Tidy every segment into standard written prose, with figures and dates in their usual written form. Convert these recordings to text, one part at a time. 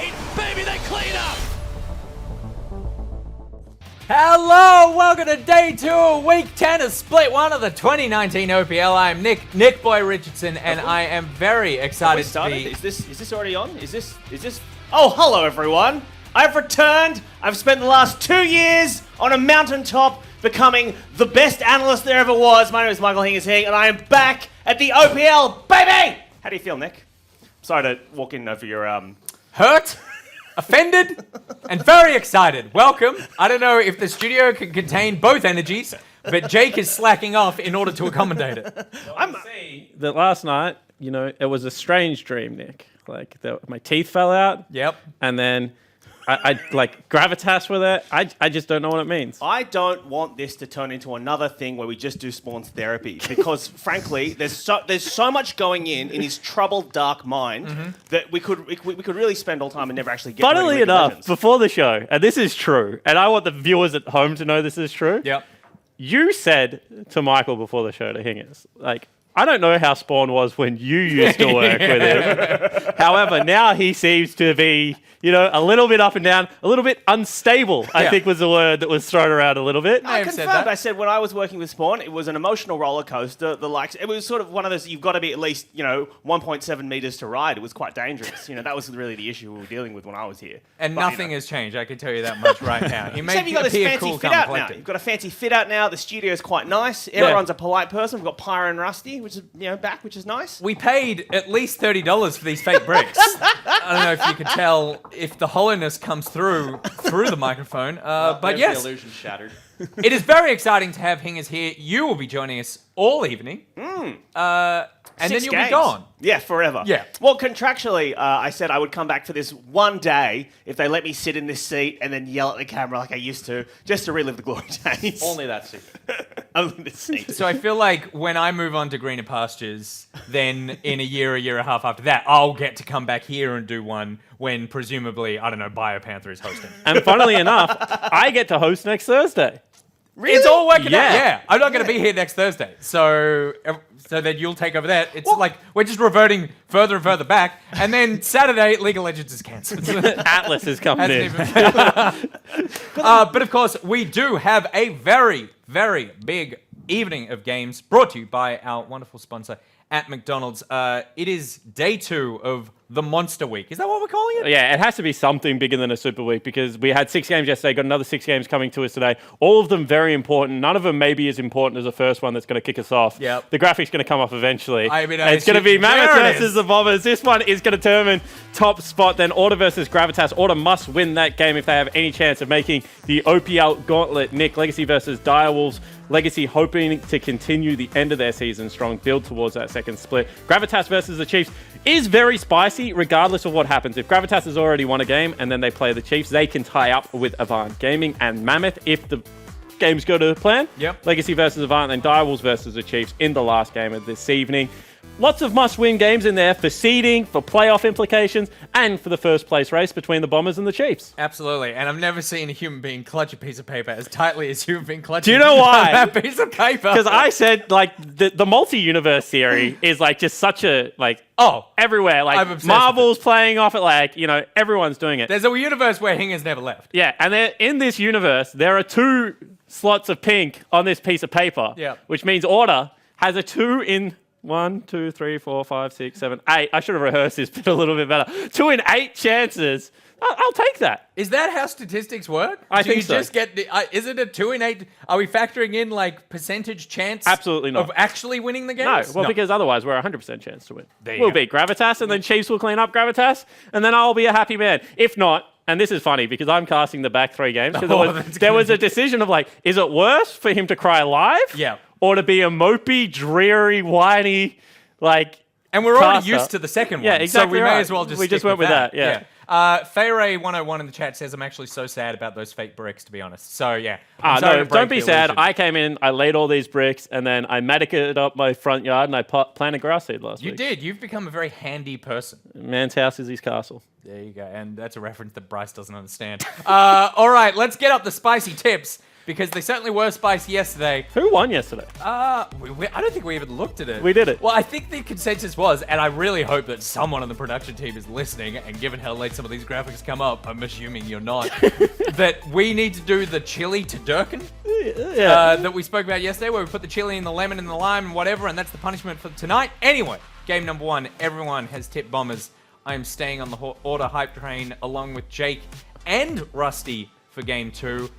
8. Baby, they clean up. Hello, welcome to day 2, week 10 of split 1 of the 2019 OPL. I am Nick Boy Richardson, and I am very excited to be... Is this already on? Is this... Oh, hello everyone. I've returned. I've spent the last 2 years on a mountaintop becoming the best analyst there ever was. My name is Michael Hingersing, and I am back at the OPL, baby! How do you feel, Nick? Sorry to walk in over your, Hurt, offended, and very excited. Welcome. I don't know if the studio can contain both energies, but Jake is slacking off in order to accommodate it. I'm saying that last night, it was a strange dream, Nick. Like, my teeth fell out. Yep. And then I like gravitas with it. I just don't know what it means. I don't want this to turn into another thing where we just do Spawn's therapy because, frankly, there's so much going in his troubled, dark mind that we could really spend all time and never actually get. Funnily to enough, legends. before the show, and this is true, and I want the viewers at home to know this is true. Yep. You said to Michael before the show, to Hingers, like, I don't know how Spawn was when you used to work with him. However, now he seems to be, a little bit up and down, a little bit unstable, I think was the word that was thrown around a little bit. I confirmed. I said when I was working with Spawn, it was an emotional roller coaster. It was sort of one of those, you've got to be at least, 1.7 meters to ride. It was quite dangerous. That was really the issue we were dealing with when I was here. And nothing has changed, I can tell you that much right now. You Except you've got this fancy fit out now. You've got a fancy fit out now. The studio's quite nice. Everyone's a polite person. We've got Pyro and Rusty, which is, back, which is nice. We paid at least $30 for these fake bricks. I don't know if you could tell if the hollowness comes through the microphone, but yes. The illusion shattered. It is very exciting to have Hingers here. You will be joining us all evening. And then you'll be gone. Yeah, forever. Yeah. Well, contractually, I said I would come back for this one day if they let me sit in this seat and then yell at the camera like I used to, just to relive the glory days. Only that seat. Only this seat. So I feel like when I move on to greener pastures, then in a year and a half after that, I'll get to come back here and do one when presumably, I don't know, BioPanther is hosting. And funnily enough, I get to host next Thursday. Really? It's all working out. Yeah. Yeah. I'm not going to be here next Thursday. So then you'll take over that. It's like we're just reverting further and further back. And then Saturday, League of Legends is cancelled. Atlas is coming in. But of course, we do have a very, very big evening of games brought to you by our wonderful sponsor at McDonald's. It is day 2 of the Monster Week. Is that what we're calling it? Yeah, it has to be something bigger than a Super Week because we had 6 games yesterday, got another 6 games coming to us today. All of them very important. None of them maybe as important as the first one that's going to kick us off. Yep. The graphic's going to come off eventually. It's going to be there Mammoth it versus is. the Bombers. This one is going to determine top spot. Then Order versus Gravitas. Order must win that game if they have any chance of making the OPL Gauntlet. Nick, Legacy versus Direwolves. Legacy hoping to continue the end of their season strong, build towards that second split. Gravitas versus the Chiefs is very spicy regardless of what happens. If Gravitas has already won a game and then they play the Chiefs, they can tie up with Avant Gaming and Mammoth if the games go to plan. Yep. Legacy versus Avant and Direwolves versus the Chiefs in the last game of this evening. Lots of must-win games in there for seeding, for playoff implications, and for the first place race between the Bombers and the Chiefs. Absolutely. And I've never seen a human being clutch a piece of paper as tightly as you've been clutching Do you know why? that piece of paper. Because I said, the multi-universe theory is, just such a, everywhere. I'm obsessed Marvel's playing off it, everyone's doing it. There's a universe where Hingers never left. Yeah, and in this universe, there are 2 slots of pink on this piece of paper, which means Order has a 2 in 1, 2, 3, 4, 5, 6, 7, 8. I should have rehearsed this bit a little bit better. 2 in 8 chances. I'll take that. Is that how statistics work? I think so. Just get is it a 2 in 8? Are we factoring in percentage chance? Absolutely not. Of actually winning the game? No, because otherwise we're 100% chance to win. We'll We'll beat Gravitas, and then Chiefs will clean up Gravitas, and then I'll be a happy man. If not, and this is funny because I'm casting the back 3 games. There was a decision of is it worse for him to cry live? Yeah. Or to be a mopey, dreary, whiny, And we're already used to the second one. Yeah, exactly. So we may as well just We just went with that. Yeah. Fayray101 in the chat says, I'm actually so sad about those fake bricks, to be honest. So, yeah. No, don't be sad. I came in, I laid all these bricks, and then I medicated up my front yard, and I planted grass seed last week. You did. You've become a very handy person. Man's house is his castle. There you go. And that's a reference that Bryce doesn't understand. All right, let's get up the spicy tips. because they certainly were spicy yesterday. Who won yesterday? I don't think we even looked at it. We did it. Well, I think the consensus was, and I really hope that someone on the production team is listening, and given how late some of these graphics come up, I'm assuming you're not, that we need to do the chili to Durkin that we spoke about yesterday, where we put the chili and the lemon and the lime and whatever, and that's the punishment for tonight. Anyway, game number 1, everyone has tipped Bombers. I am staying on the order hype train along with Jake and Rusty for game 2.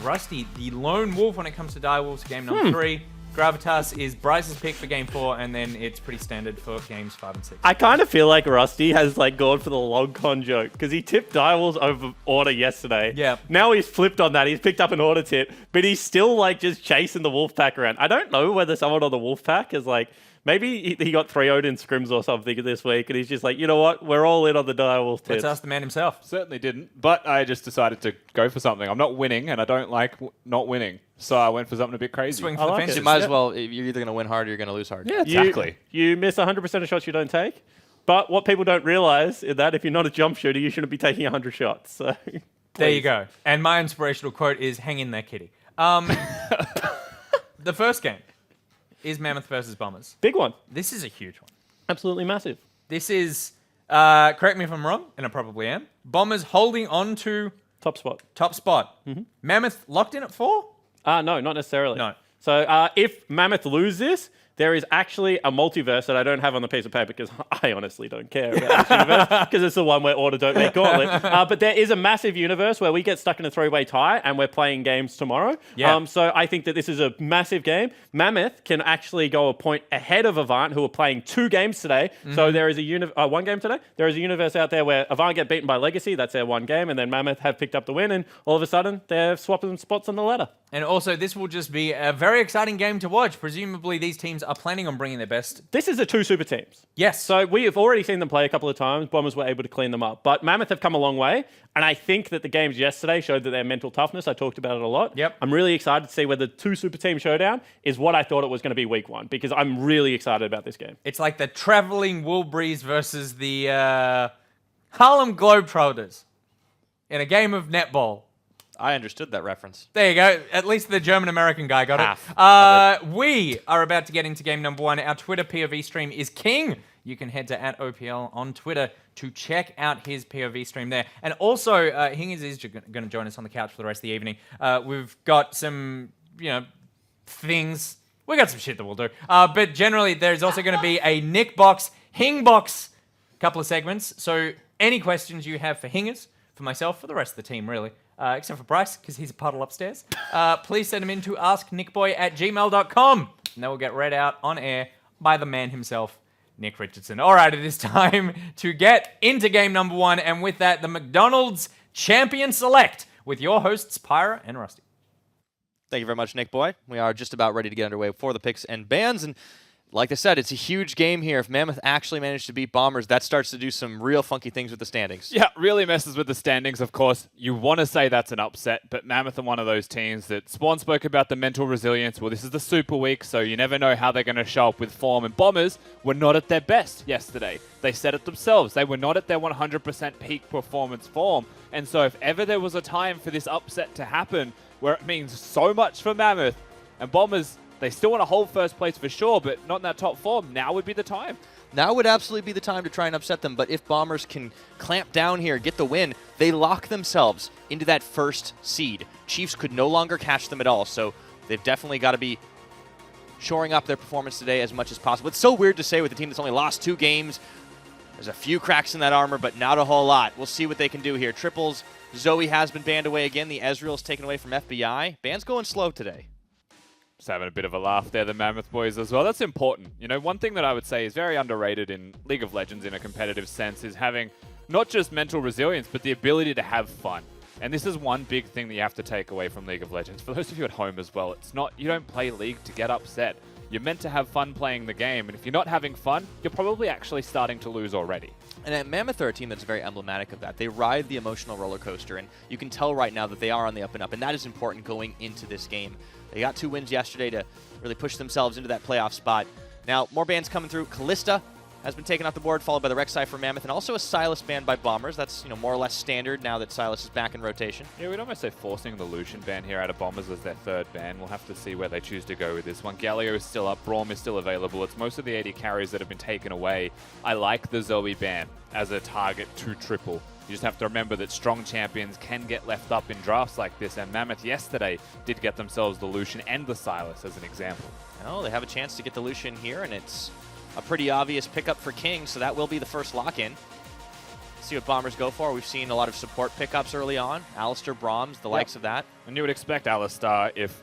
Rusty, the lone wolf when it comes to Direwolves, game number 3. Gravitas is Bryce's pick for game 4, and then it's pretty standard for games 5 and 6. I kind of feel like Rusty has like gone for the long con joke because he tipped Direwolves over order yesterday. Yeah. Now he's flipped on that. He's picked up an order tip, but he's still like just chasing the wolf pack around. I don't know whether someone on the wolf pack is like, maybe he got 3-0'd in scrims or something this week, and he's just like, you know what? We're all in on the Direwolves tips. Let's ask the man himself. Certainly didn't, but I just decided to go for something. I'm not winning, and I don't like not winning. So I went for something a bit crazy. Swing for the fences. You might as well, you're either going to win hard or you're going to lose hard. Yeah, exactly. You miss 100% of shots you don't take, but what people don't realize is that if you're not a jump shooter, you shouldn't be taking 100 shots. So there you go. And my inspirational quote is, hang in there, kitty. The first game is Mammoth versus Bombers. Big one. This is a huge one. Absolutely massive. This is, correct me if I'm wrong, and I probably am, Bombers holding on to Top spot. top spot. Mammoth locked in at 4? No, not necessarily. No. So if Mammoth lose this, there is actually a multiverse that I don't have on the piece of paper because I honestly don't care about this universe because it's the one where Order don't make Gauntlet. But there is a massive universe where we get stuck in a 3-way tie and we're playing games tomorrow. Yeah. So I think that this is a massive game. Mammoth can actually go a point ahead of Avant, who are playing 2 games today. So there is a 1 game today. There is a universe out there where Avant get beaten by Legacy. That's their 1 game. And then Mammoth have picked up the win. And all of a sudden, they're swapping spots on the ladder. And also, this will just be a very exciting game to watch. Presumably, these teams are planning on bringing their best. This is the 2 super teams. Yes. So we have already seen them play a couple of times. Bombers were able to clean them up. But Mammoth have come a long way. And I think that the games yesterday showed that their mental toughness, I talked about it a lot. Yep. I'm really excited to see whether 2 super team showdown is what I thought it was going to be week 1. Because I'm really excited about this game. It's like the traveling Woolbreeze versus the Harlem Globetrotters in a game of netball. I understood that reference. There you go. At least the German-American guy got Half it. We are about to get into game number 1. Our Twitter POV stream is king. You can head to @OPL on Twitter to check out his POV stream there. And also, Hingers is going to join us on the couch for the rest of the evening. We've got some, things. We got some shit that we'll do. But generally, there's also going to be a Nick box, Hing box, couple of segments. So any questions you have for Hingers, for myself, for the rest of the team, really, except for Bryce, because he's a puddle upstairs, please send them in to asknickboy@gmail.com. And they will get read out on air by the man himself, Nick Richardson. All right, it is time to get into game number 1. And with that, the McDonald's Champion Select with your hosts, Pyra and Rusty. Thank you very much, Nick Boy. We are just about ready to get underway for the picks and bans. And like I said, it's a huge game here. If Mammoth actually managed to beat Bombers, that starts to do some real funky things with the standings. Yeah, really messes with the standings, of course. You want to say that's an upset, but Mammoth are one of those teams that Spawn spoke about the mental resilience. Well, this is the Super Week, so you never know how they're going to show up with form. And Bombers were not at their best yesterday. They said it themselves. They were not at their 100% peak performance form. And so if ever there was a time for this upset to happen, where it means so much for Mammoth, and Bombers, they still want to hold first place for sure, but not in that top form. Now would be the time. Now would absolutely be the time to try and upset them, but if Bombers can clamp down here, get the win, they lock themselves into that first seed. Chiefs could no longer catch them at all, so they've definitely got to be shoring up their performance today as much as possible. It's so weird to say with a team that's only lost 2 games. There's a few cracks in that armor, but not a whole lot. We'll see what they can do here. Triples, Zoe has been banned away again. The Ezreal's taken away from FBI. Ban's going slow today. Just having a bit of a laugh there, the Mammoth boys as well. That's important. One thing that I would say is very underrated in League of Legends in a competitive sense is having not just mental resilience, but the ability to have fun. And this is one big thing that you have to take away from League of Legends. For those of you at home as well, it's not, you don't play League to get upset. You're meant to have fun playing the game, and if you're not having fun, you're probably actually starting to lose already. And Mammoth are a team that's very emblematic of that. They ride the emotional roller coaster, and you can tell right now that they are on the up and up, and that is important going into this game. They got 2 wins yesterday to really push themselves into that playoff spot. Now, more bans coming through. Callista has been taken off the board, followed by the Rek'Sai for Mammoth, and also a Sylas ban by Bombers. That's, more or less standard now that Sylas is back in rotation. Yeah, we'd almost say forcing the Lucian ban here out of Bombers as their third ban. We'll have to see where they choose to go with this one. Galio is still up, Braum is still available. It's most of the AD carries that have been taken away. I like the Zoe ban as a target to triple. You just have to remember that strong champions can get left up in drafts like this, and Mammoth yesterday did get themselves the Lucian and the Sylas as an example. Oh, they have a chance to get the Lucian here, and it's a pretty obvious pickup for King, so that will be the first lock-in. See what Bombers go for. We've seen a lot of support pickups early on. Alistair, Brahms, the likes of that. And you would expect Alistar if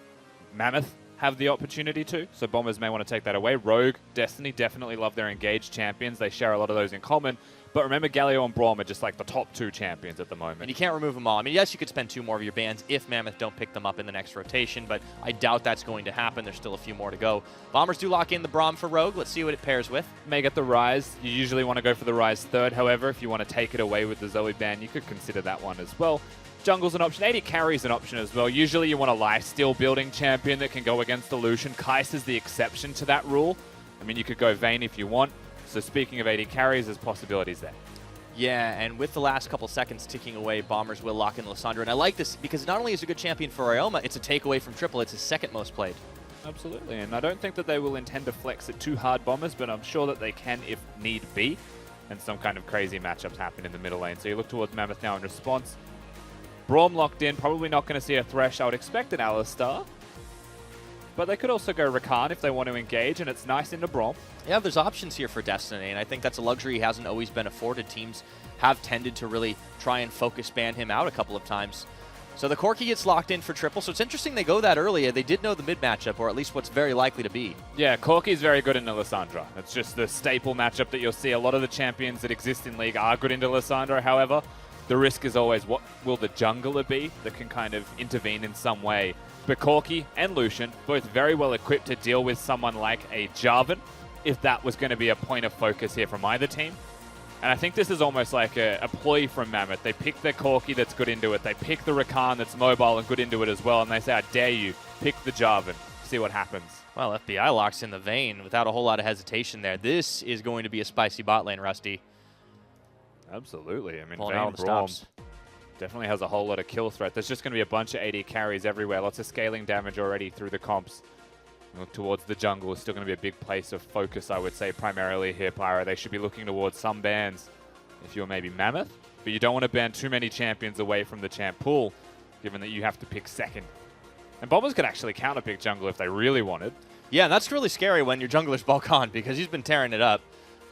Mammoth have the opportunity to, so Bombers may want to take that away. Rogue, Destiny definitely love their engaged champions. They share a lot of those in common. But remember, Galio and Braum are just like the top 2 champions at the moment. And you can't remove them all. I mean, yes, you could spend 2 more of your bans if Mammoth don't pick them up in the next rotation, but I doubt that's going to happen. There's still a few more to go. Bombers do lock in the Braum for Rogue. Let's see what it pairs with. May get the Rise. You usually want to go for the Rise third. However, if you want to take it away with the Zoe ban, you could consider that one as well. Jungle's an option. AD carry's an option as well. Usually you want a lifesteal building champion that can go against the Lucian. Kais is the exception to that rule. I mean, you could go Vayne if you want. So speaking of AD carries, there's possibilities there. Yeah, and with the last couple seconds ticking away, Bombers will lock in Lissandra. And I like this because not only is it a good champion for Ioma, it's a takeaway from Triple. It's his second most played. Absolutely, and I don't think that they will intend to flex it too hard, Bombers, but I'm sure that they can if need be. And some kind of crazy matchups happen in the middle lane. So you look towards Mammoth now in response. Braum locked in, probably not going to see a Thresh. I would expect an Alistar. But they could also go Rakan if they want to engage, and it's nice into Braum. Yeah, there's options here for Destiny, and I think that's a luxury he hasn't always been afforded. Teams have tended to really try and focus ban him out a couple of times. So the Corki gets locked in for triple, so it's interesting they go that early. They did know the mid matchup, or at least what's very likely to be. Yeah, Corki is very good into Lissandra. It's just the staple matchup that you'll see. A lot of the champions that exist in League are good into Lissandra, however. The risk is always, what will the jungler be that can kind of intervene in some way? But Corki and Lucian, both very well equipped to deal with someone like a Jarvan, if that was going to be a point of focus here from either team. And I think this is almost like a ploy from Mammoth. They pick their Corki that's good into it. They pick the Rakan that's mobile and good into it as well. And they say, I dare you, pick the Jarvan. See what happens. Well, FBI locks in the Vayne without a whole lot of hesitation there. This is going to be a spicy bot lane, Rusty. Absolutely. I mean, Pulling Vayne out the Braum stops. definitely has a whole lot of kill threat. There's just going to be a bunch of AD carries everywhere. Lots of scaling damage already through the comps. Look towards the jungle. It's still going to be a big place of focus, I would say, primarily here, Pyro. They should be looking towards some bans if you're maybe Mammoth, but you don't want to ban too many champions away from the champ pool, given that you have to pick second. And Bombers could actually counterpick jungle if they really wanted. Yeah, and that's really scary when your jungler's Balkan, because he's been tearing it up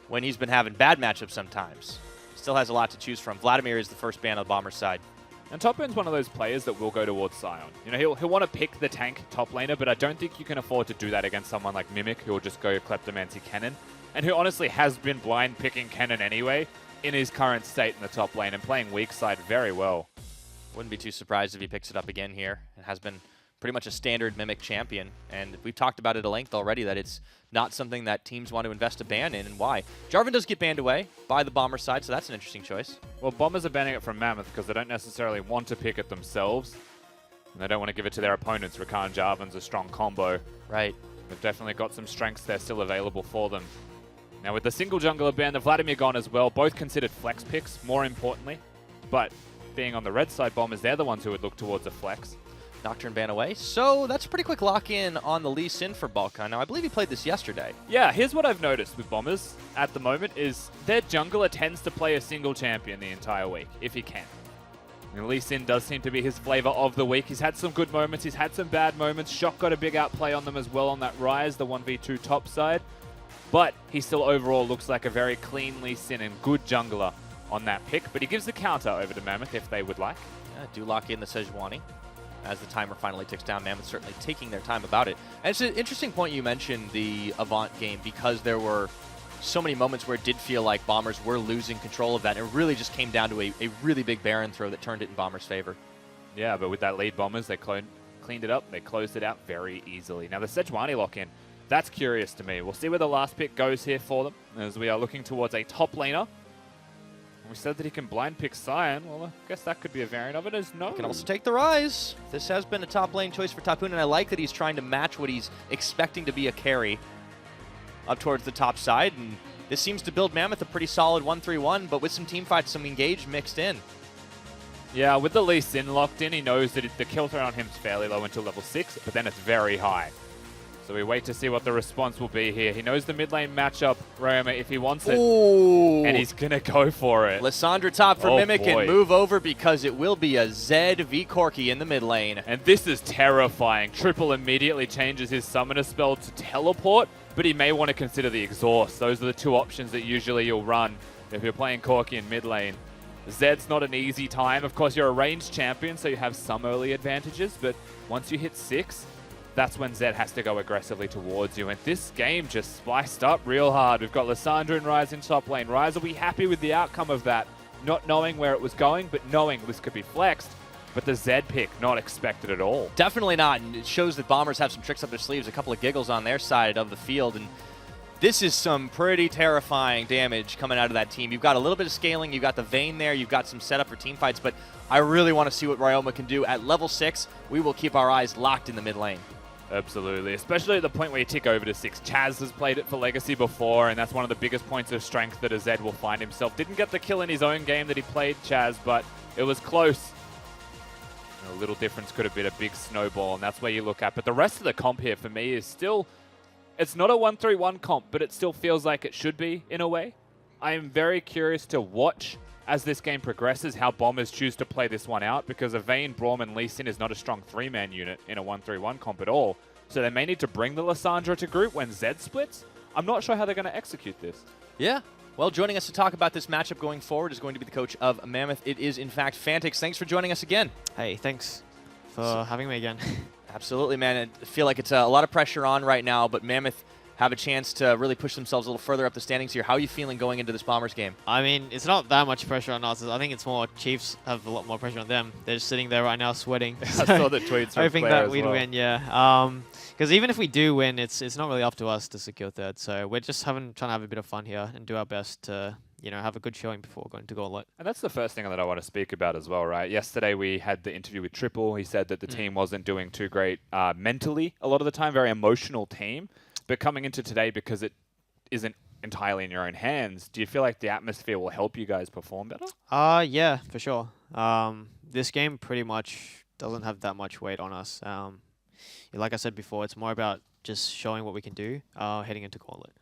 when he's been having bad matchups sometimes. Still has a lot to choose from. Vladimir is the first ban on the Bomber side. And top end's one of those players that will go towards Sion. You know, he'll want to pick the tank top laner, but I don't think you can afford to do that against someone like Mimic, who will just go Kleptomancy Kennen, and who honestly has been blind picking Kennen anyway in his current state in the top lane and playing weak side very well. Wouldn't be too surprised if he picks it up again here. It has been pretty much a standard Mimic champion, and we've talked about it at length already that it's not something that teams want to invest a ban in, and why. Jarvan does get banned away by the Bomber side, so that's an interesting choice. Well, Bombers are banning it from Mammoth because they don't necessarily want to pick it themselves, and they don't want to give it to their opponents. Rakan Jarvan's a strong combo. Right. They've definitely got some strengths there still available for them. Now with the single jungler ban, the Vladimir gone as well, both considered flex picks, more importantly, but being on the red side, Bombers, they're the ones who would look towards a flex. Nocturne ban away. So that's a pretty quick lock-in on the Lee Sin for Balkan. Now, I believe he played this yesterday. Yeah, here's what I've noticed with Bombers at the moment is their jungler tends to play a single champion the entire week, if he can. And Lee Sin does seem to be his flavor of the week. He's had some good moments, he's had some bad moments. Shock got a big outplay on them as well on that Rise, the 1v2 top side. But he still overall looks like a very clean Lee Sin and good jungler on that pick. But he gives the counter over to Mammoth if they would like. Yeah, do lock in the Sejuani. As the timer finally ticks down, Mammoth certainly taking their time about it. And it's an interesting point you mentioned the Avant game, because there were so many moments where it did feel like Bombers were losing control of that. And it really just came down to a really big Baron throw that turned it in Bombers' favor. Yeah, but with that lead Bombers, they cleaned it up. They closed it out very easily. Now the Sejuani lock-in, that's curious to me. We'll see where the last pick goes here for them, as we are looking towards a top laner. We said that he can blind pick Sion. Well, I guess that could be a variant of it as no. He can also take the Rise. This has been a top lane choice for Tapoon, and I like that he's trying to match what he's expecting to be a carry up towards the top side. And this seems to build Mammoth a pretty solid 1-3-1, but with some team fights, some engage mixed in. Yeah, with the Lee Sin locked in, he knows that the kill threat on him is fairly low until level 6, but then it's very high. So we wait to see what the response will be here. He knows the mid lane matchup, Ryoma, if he wants it. Ooh. And he's going to go for it. Lissandra top for Oh, Mimic boy. and move over because it will be a Zed v Corki in the mid lane. And this is terrifying. Triple immediately changes his summoner spell to teleport, but he may want to consider the exhaust. Those are the two options that usually you'll run if you're playing Corki in mid lane. Zed's not an easy time. Of course, you're a ranged champion, so you have some early advantages, but once you hit 6, that's when Zed has to go aggressively towards you. And this game just spiced up real hard. We've got Lissandra and Ryze in top lane. Ryze will be happy with the outcome of that, not knowing where it was going, but knowing this could be flexed. But the Zed pick, not expected at all. Definitely not, and it shows that Bombers have some tricks up their sleeves, a couple of giggles on their side of the field, and this is some pretty terrifying damage coming out of that team. You've got a little bit of scaling, you've got the Vayne there, you've got some setup for team fights, but I really want to see what Ryoma can do. At level 6, we will keep our eyes locked in the mid lane. Absolutely, especially at the point where you tick over to 6. Chaz has played it for Legacy before, and that's one of the biggest points of strength that a Zed will find himself. Didn't get the kill in his own game that he played Chaz, but it was close. A little difference could have been a big snowball, and that's where you look at. But the rest of the comp here for me is still, it's not a 1-3-1 comp, but it still feels like it should be in a way. I am very curious to watch as this game progresses how Bombers choose to play this one out, because a Vayne, Braum, and Lee Sin is not a strong 3-man unit in a 1-3-1 comp at all. So they may need to bring the Lissandra to group when Zed splits. I'm not sure how they're going to execute this. Yeah. Well, joining us to talk about this matchup going forward is going to be the coach of Mammoth. It is, in fact, Fantix. Thanks for joining us again. Hey, thanks for having me again. Absolutely, man. I feel like it's a lot of pressure on right now, but Mammoth have a chance to really push themselves a little further up the standings here. How are you feeling going into this Bombers game? I mean, it's not that much pressure on us. I think it's more Chiefs have a lot more pressure on them. They're just sitting there right now sweating. I saw the tweets from hoping Claire that as we'd well. win, yeah. Because even if we do win, it's not really up to us to secure third. So we're just trying to have a bit of fun here and do our best to, have a good showing before going to Gauntlet. And that's the first thing that I want to speak about as well, right? Yesterday we had the interview with Triple. He said that the team wasn't doing too great mentally a lot of the time, very emotional team. But coming into today, because it isn't entirely in your own hands, do you feel like the atmosphere will help you guys perform better? Yeah, for sure. This game pretty much doesn't have that much weight on us. Like I said before, it's more about just showing what we can do heading into Gauntlet.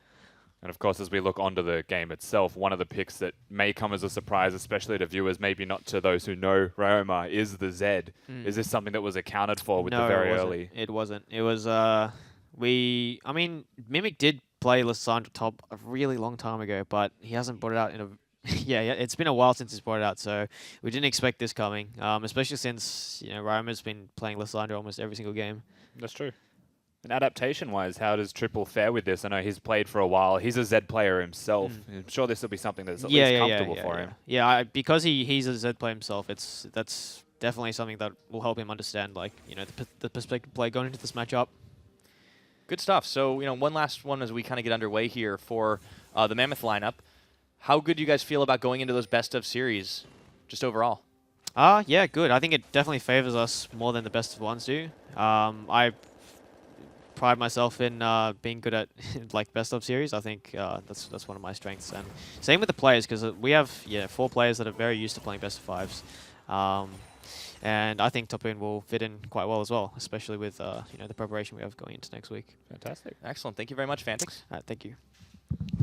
And of course, as we look onto the game itself, one of the picks that may come as a surprise, especially to viewers, maybe not to those who know Ryoma, is the Zed. Is this something that was accounted for with the very early? It wasn't. It was, Mimic did play Lissandra top a really long time ago, but he hasn't brought it out in a... yeah, it's been a while since he's brought it out, so we didn't expect this coming, especially since, Ryoma's been playing Lissandra almost every single game. That's true. And adaptation-wise, how does Triple fare with this? I know he's played for a while. He's a Zed player himself. I'm sure this will be something that's at least comfortable for him. Yeah, because he's a Zed player himself, that's definitely something that will help him understand, the perspective play going into this matchup. Good stuff. So, one last one as we kind of get underway here for the Mammoth lineup. How good do you guys feel about going into those best of series, just overall? Yeah, good. I think it definitely favors us more than the best of ones do. I pride myself in being good at best of series. I think that's one of my strengths. And same with the players, because we have 4 players that are very used to playing best of 5s. And I think Topoon will fit in quite well as well, especially with the preparation we have going into next week. Fantastic. Excellent. Thank you very much, Fantix. All right, thank you.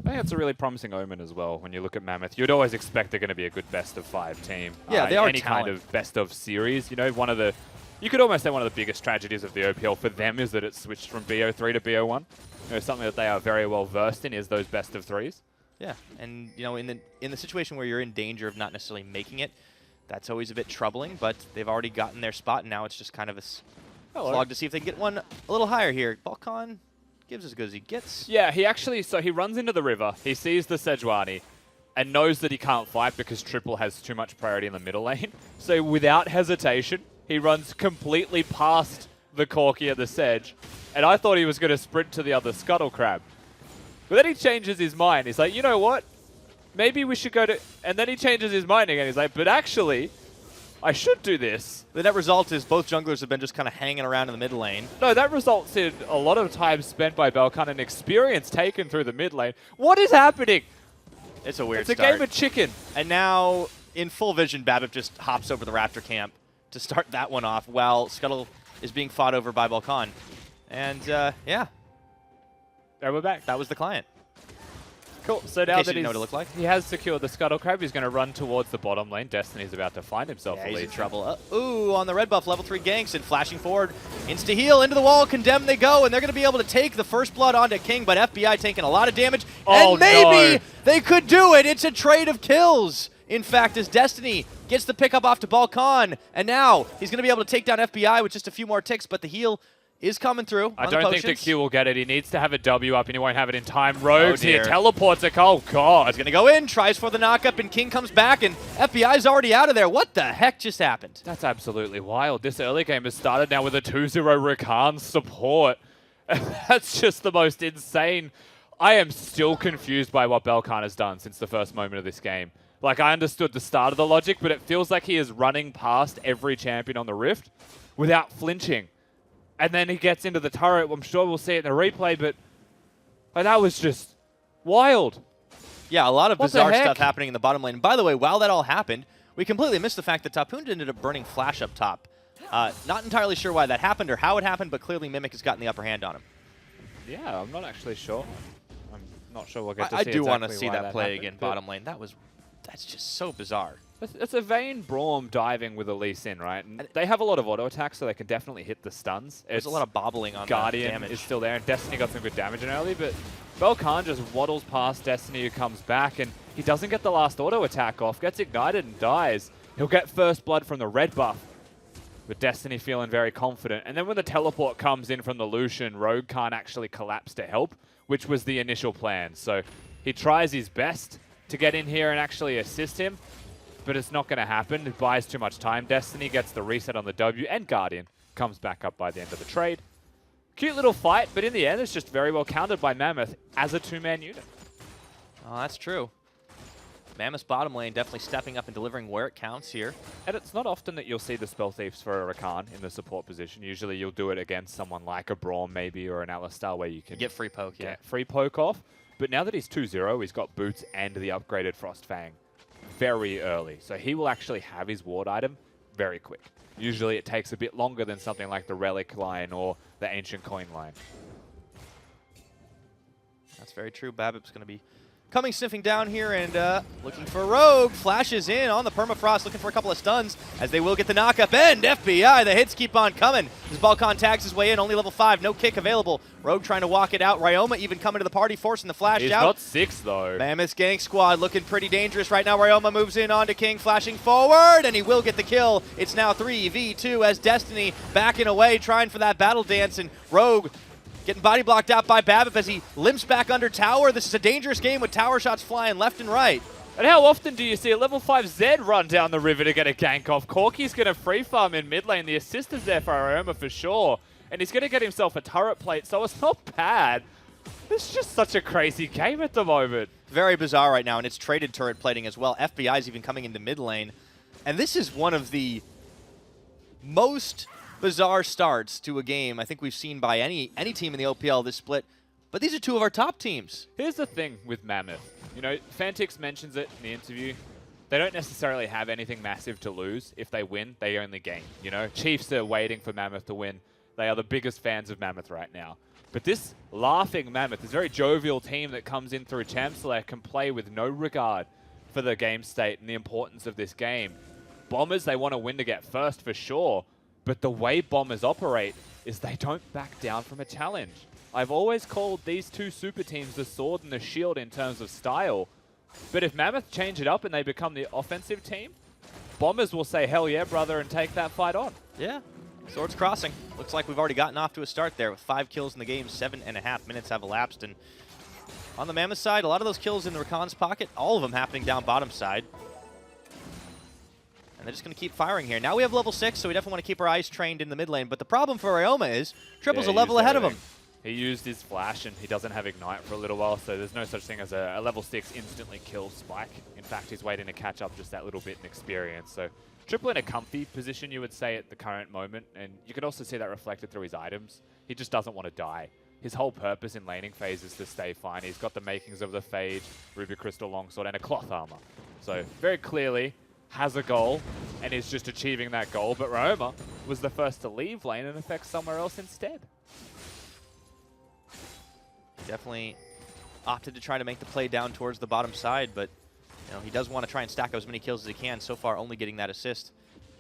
I think it's a really promising omen as well. When you look at Mammoth, you'd always expect they're going to be a good best of 5 team. Yeah, they are any kind of best of series. You could almost say one of the biggest tragedies of the OPL for them is that it's switched from BO3 to BO1. Something that they are very well versed in is those best of 3s. Yeah, and in the situation where you're in danger of not necessarily making it, that's always a bit troubling, but they've already gotten their spot, and now it's just kind of a slog to see if they can get one a little higher here. Balkan gives as good as he gets. Yeah, he runs into the river, he sees the Sejuani, and knows that he can't fight because Triple has too much priority in the middle lane. So without hesitation, he runs completely past the Corki at the Sedge, and I thought he was going to sprint to the other Scuttle Crab. But then he changes his mind. He's like, you know what? Maybe we should go to... And then he changes his mind again. He's like, but actually, I should do this. The net result is both junglers have been just kind of hanging around in the mid lane. No, that results in a lot of time spent by Belkan and experience taken through the mid lane. What is happening? It's a weird It's a start. game of chicken. And now, in full vision, BABIP just hops over the Raptor camp to start that one off while Scuttle is being fought over by Balkan. And, yeah, There we're back. that was the client. Cool. So now case that you didn't know what it looked like. he has secured the Scuttle Crab, he's going to run towards the bottom lane. Destiny's about to find himself Yeah, a he's lead. in trouble. Ooh, on the red buff, level 3 ganks, and flashing forward. Insta-heal, into the wall, condemn they go, and they're going to be able to take the first blood onto King, but FBI taking a lot of damage. Oh, and maybe no. they could do it. It's a trade of kills. In fact, as Destiny gets the pickup off to Balkan, and now he's going to be able to take down FBI with just a few more ticks, but the heal is coming through. I on the don't think the potions. Q will get it. He needs to have a W up, and he won't have it in time. Rogues here, dear. teleports it. Oh, God. He's going to go in, tries for the knockup, and King comes back, and FBI's already out of there. What the heck just happened? That's absolutely wild. This early game has started now with a 2-0 Rakan support. That's just the most insane. I am still confused by what Belkan has done since the first moment of this game. Like, I understood the start of the logic, but it feels like he is running past every champion on the Rift without flinching. And then he gets into the turret. I'm sure we'll see it in the replay, but that was just wild. Yeah, a lot of What the bizarre heck? stuff happening in the bottom lane. By the way, while that all happened, we completely missed the fact that Tapund ended up burning Flash up top. Not entirely sure why that happened or how it happened, but clearly Mimic has gotten the upper hand on him. Yeah, I'm not actually sure. I'm not sure we'll get to I see do want to exactly see why that play happened, again, but bottom lane. That's just so bizarre. It's a Vayne Braum diving with a Lee Sin, right? And they have a lot of auto attacks, so they can definitely hit the stuns. There's a lot of bobbling on the Guardian damage. is still there, and Destiny got some good damage in early, but Belkan just waddles past Destiny, who comes back, and he doesn't get the last auto attack off, gets ignited and dies. He'll get first blood from the red buff, but Destiny feeling very confident. And then when the teleport comes in from the Lucian, Rogue can't actually collapse to help, which was the initial plan. So he tries his best to get in here and actually assist him, but it's not going to happen. It buys too much time. Destiny gets the reset on the W, and Guardian comes back up by the end of the trade. Cute little fight, but in the end, it's just very well countered by Mammoth as a two-man unit. Oh, that's true. Mammoth's bottom lane definitely stepping up and delivering where it counts here. And it's not often that you'll see the Spell Thieves for a Rakan in the support position. Usually you'll do it against someone like a Braum maybe, or an Alistar, where you can Get free poke, yeah. get free poke off. But now that he's 2-0, he's got Boots and the upgraded Frostfang very early. So he will actually have his ward item very quick. Usually it takes a bit longer than something like the Relic line or the Ancient Coin line. That's very true. BABIP's going to be coming sniffing down here and looking for Rogue. Flashes in on the Permafrost, looking for a couple of stuns as they will get the knockup. And FBI, the hits keep on coming. As Balkan tags his way in, only level 5, no kick available. Rogue trying to walk it out. Ryoma even coming to the party, forcing the flash He's out. got 6 though. Mammoth's gang squad looking pretty dangerous right now. Ryoma moves in onto King, flashing forward, and he will get the kill. It's now 3v2 as Destiny backing away, trying for that battle dance, and Rogue getting body blocked out by BABIP as he limps back under tower. This is a dangerous game with tower shots flying left and right. And how often do you see a level 5 Zed run down the river to get a gank off? Corky's going to free farm in mid lane. The assist is there for Ryoma for sure. And he's going to get himself a turret plate, so it's not bad. It's just such a crazy game at the moment. Very bizarre right now, and it's traded turret plating as well. FBI's even coming into mid lane. And this is one of the most bizarre starts to a game I think we've seen by any team in the OPL this split. But these are two of our top teams. Here's the thing with Mammoth. You know, Fantix mentions it in the interview. They don't necessarily have anything massive to lose. If they win, they only gain. You know, Chiefs are waiting for Mammoth to win. They are the biggest fans of Mammoth right now. But this laughing Mammoth, this very jovial team that comes in through Champ Select, can play with no regard for the game state and the importance of this game. Bombers, they want to win to get first for sure. But the way Bombers operate is they don't back down from a challenge. I've always called these two super teams the sword and the shield in terms of style. But if Mammoth change it up and they become the offensive team, Bombers will say, hell yeah, brother, and take that fight on. Yeah. Swords crossing. Looks like we've already gotten off to a start there with 5 kills in the game. 7.5 minutes have elapsed. And on the Mammoth side, a lot of those kills in the Rakan's pocket, all of them happening down bottom side. And they're just going to keep firing here. Now we have level 6, so we definitely want to keep our eyes trained in the mid lane. But the problem for Ryoma is Triple's Yeah, a level use ahead of him. everything. He used his flash, and he doesn't have Ignite for a little while, so there's no such thing as a level 6 instantly kill Spike. In fact, he's waiting to catch up just that little bit in experience. So Triple in a comfy position, you would say, at the current moment, and you can also see that reflected through his items. He just doesn't want to die. His whole purpose in laning phase is to stay fine. He's got the makings of the Phage, Ruby Crystal Longsword, and a Cloth Armor. So very clearly has a goal and is just achieving that goal, but Roma was the first to leave lane and affect somewhere else instead. Definitely opted to try to make the play down towards the bottom side, but he does want to try and stack as many kills as he can. So far, only getting that assist.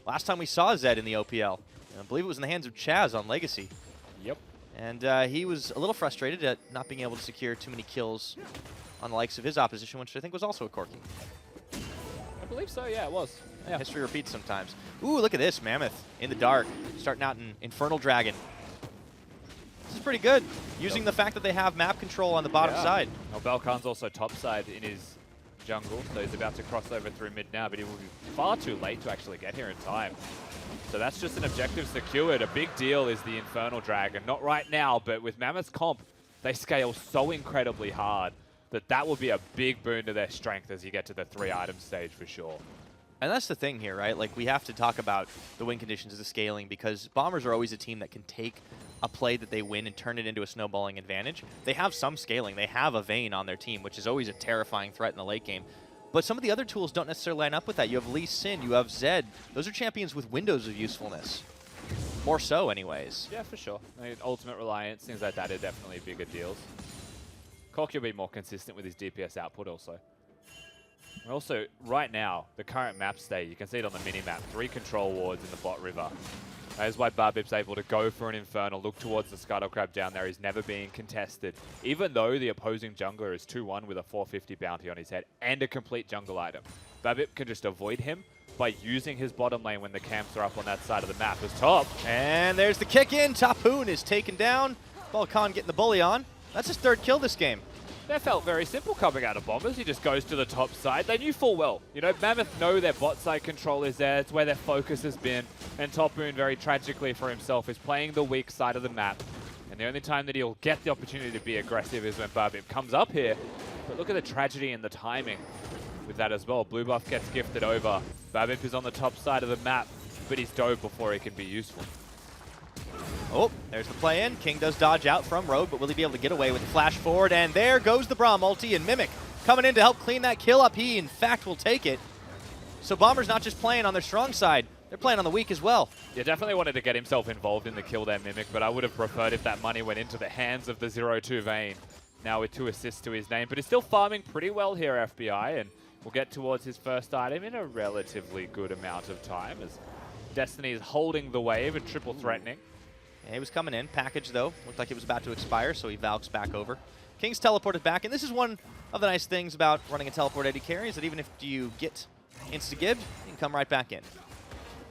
Last time we saw Zed in the OPL, I believe it was in the hands of Chaz on Legacy. Yep. And he was a little frustrated at not being able to secure too many kills on the likes of his opposition, which I think was also a Corki. I believe so, yeah, it was. Yeah. History repeats sometimes. Ooh, look at this, Mammoth in the dark, starting out in Infernal Dragon. This is pretty good, using the fact that they have map control on the bottom side. Well, Balkan's also topside in his jungle, so he's about to cross over through mid now, but he will be far too late to actually get here in time. So that's just an objective secured. A big deal is the Infernal Dragon. Not right now, but with Mammoth's comp, they scale so incredibly hard that will be a big boon to their strength as you get to the 3-item stage for sure. And that's the thing here, right? Like, we have to talk about the win conditions of the scaling, because Bombers are always a team that can take a play that they win and turn it into a snowballing advantage. They have some scaling. They have a Vayne on their team, which is always a terrifying threat in the late game. But some of the other tools don't necessarily line up with that. You have Lee Sin, you have Zed. Those are champions with windows of usefulness. More so, anyways. Yeah, for sure. I mean, Ultimate Reliance, things like that are definitely bigger deals. Corki will be more consistent with his DPS output also. And also, right now, the current map state, you can see it on the mini-map, 3 control wards in the bot river. That is why Barbib's able to go for an Infernal, look towards the Scuttle Crab down there. He's never being contested. Even though the opposing jungler is 2-1 with a 450 bounty on his head and a complete jungle item. Barbib can just avoid him by using his bottom lane when the camps are up on that side of the map as top. And there's the kick in. Tapoon is taken down. Balkan getting the bully on. That's his 3rd kill this game. That felt very simple coming out of Bombers. He just goes to the top side. They knew full well. Mammoth know their bot side control is there. It's where their focus has been. And Tapoon, very tragically for himself, is playing the weak side of the map. And the only time that he'll get the opportunity to be aggressive is when Barbib comes up here. But look at the tragedy and the timing with that as well. Blue buff gets gifted over. Barbib is on the top side of the map, but he's dove before he can be useful. Oh, there's the play in. King does dodge out from Rogue, but will he be able to get away with the flash forward? And there goes the Braum ulti, and Mimic coming in to help clean that kill up. He, in fact, will take it. So Bomber's not just playing on their strong side, they're playing on the weak as well. Yeah, definitely wanted to get himself involved in the kill there, Mimic, but I would have preferred if that money went into the hands of the 0-2 Vayne. Now with 2 assists to his name, but he's still farming pretty well here, FBI, and will get towards his first item in a relatively good amount of time as Destiny is holding the wave and triple threatening. Yeah, he was coming in. Package, though, looked like it was about to expire, so he Valks back over. King's teleported back, and this is one of the nice things about running a teleport AD carry, is that even if you get insta-gibbed, you can come right back in.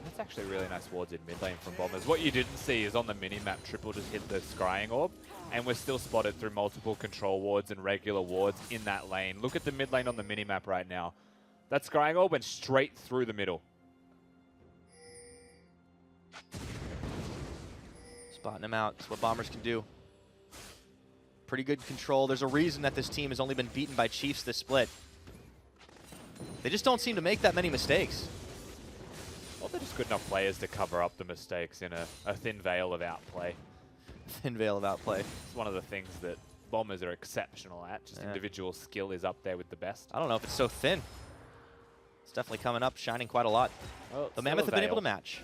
That's actually really nice wards in mid lane from Bombers. What you didn't see is on the mini-map, Triple just hit the Scrying Orb, and we're still spotted through multiple control wards and regular wards in that lane. Look at the mid lane on the mini-map right now. That Scrying Orb went straight through the middle. Spotting him out. That's what Bombers can do. Pretty good control. There's a reason that this team has only been beaten by Chiefs this split. They just don't seem to make that many mistakes. Well, they're just good enough players to cover up the mistakes in a thin veil of outplay. Thin veil of outplay. It's one of the things that Bombers are exceptional at. Just individual skill is up there with the best. I don't know if it's so thin. It's definitely coming up, shining quite a lot. Well, the Mammoth have been able to match.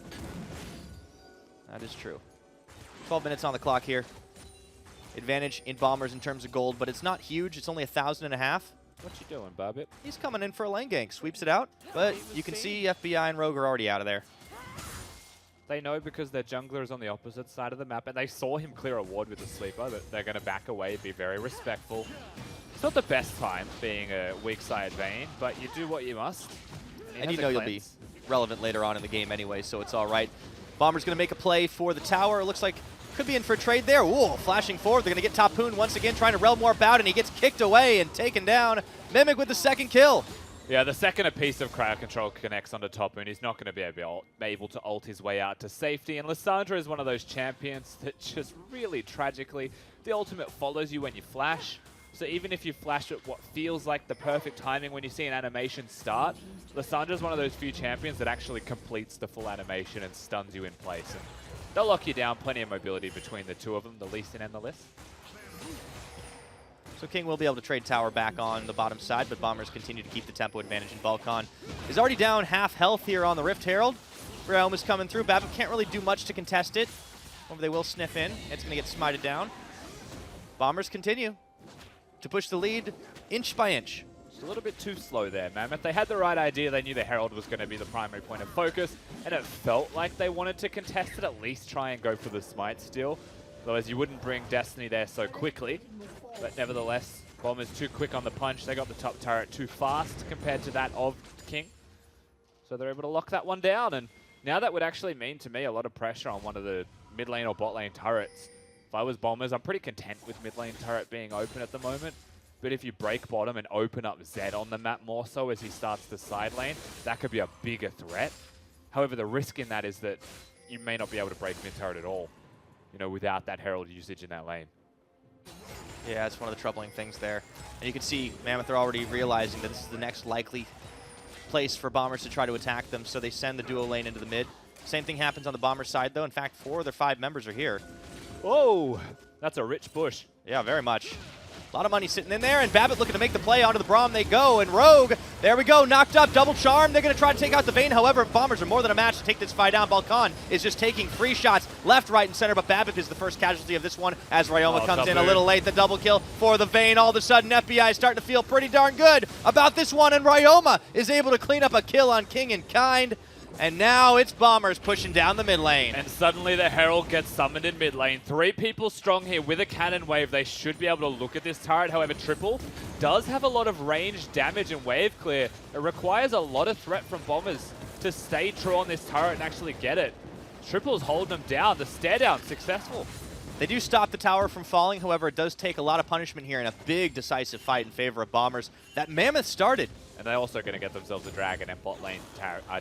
That is true. 12 minutes on the clock here. Advantage in Bombers in terms of gold, but it's not huge. It's only 1,500. What you doing, Barbip? He's coming in for a lane gank. Sweeps it out, but you can see FBI and Rogue are already out of there. They know because their jungler is on the opposite side of the map, and they saw him clear a ward with the sweeper, that they're going to back away, be very respectful. It's not the best time being a weak side Vayne, but you do what you must. And you know you'll be relevant later on in the game anyway, so it's all right. Bomber's going to make a play for the tower. It looks like could be in for a trade there. Ooh, flashing forward. They're going to get Tapoon once again, trying to realm warp out, and he gets kicked away and taken down. Mimic with the second kill. Yeah, the second a piece of crowd control connects onto top moon, he's not going to be able to ult his way out to safety. And Lissandra is one of those champions that just really tragically, the ultimate follows you when you flash. So even if you flash at what feels like the perfect timing when you see an animation start, Lissandra is one of those few champions that actually completes the full animation and stuns you in place. And they'll lock you down, plenty of mobility between the two of them, the Lee Sin and the Liss. So King will be able to trade tower back on the bottom side, but Bombers continue to keep the tempo advantage, and Balkan is already down half health here on the Rift Herald. Realm is coming through. BABIP can't really do much to contest it. However, they will sniff in. It's going to get smited down. Bombers continue to push the lead inch by inch. It's a little bit too slow there, Mammoth. They had the right idea. They knew the Herald was going to be the primary point of focus, and it felt like they wanted to contest it, at least try and go for the smite steal. Otherwise, you wouldn't bring Destiny there so quickly. But nevertheless, Bombers too quick on the punch. They got the top turret too fast compared to that of King. So they're able to lock that one down. And now that would actually mean to me a lot of pressure on one of the mid lane or bot lane turrets. If I was Bombers, I'm pretty content with mid lane turret being open at the moment. But if you break bottom and open up Zed on the map more so as he starts the side lane, that could be a bigger threat. However, the risk in that is that you may not be able to break mid turret at all, you know, without that Herald usage in that lane. Yeah, it's one of the troubling things there. And you can see Mammoth are already realizing that this is the next likely place for Bombers to try to attack them, so they send the duo lane into the mid. Same thing happens on the Bomber side, though. In fact, 4 of their 5 members are here. Whoa! That's a rich push. Yeah, very much. A lot of money sitting in there, and BABIP looking to make the play onto the Braum. They go, and Rogue, there we go, knocked up, double charm. They're going to try to take out the Vayne. However, Bombers are more than a match to take this fight down. Balkan is just taking 3 shots left, right, and center, but BABIP is the first casualty of this one as Ryoma comes in a little late. The double kill for the Vayne. All of a sudden, FBI is starting to feel pretty darn good about this one, and Ryoma is able to clean up a kill on King and Kind. And now it's Bombers pushing down the mid lane. And suddenly the Herald gets summoned in mid lane. 3 people strong here with a cannon wave. They should be able to look at this turret. However, Triple does have a lot of range damage and wave clear. It requires a lot of threat from Bombers to stay true on this turret and actually get it. Triple's holding them down. The stare down successful. They do stop the tower from falling. However, it does take a lot of punishment here in a big decisive fight in favor of Bombers. That Mammoth started. And they're also going to get themselves a dragon and bot lane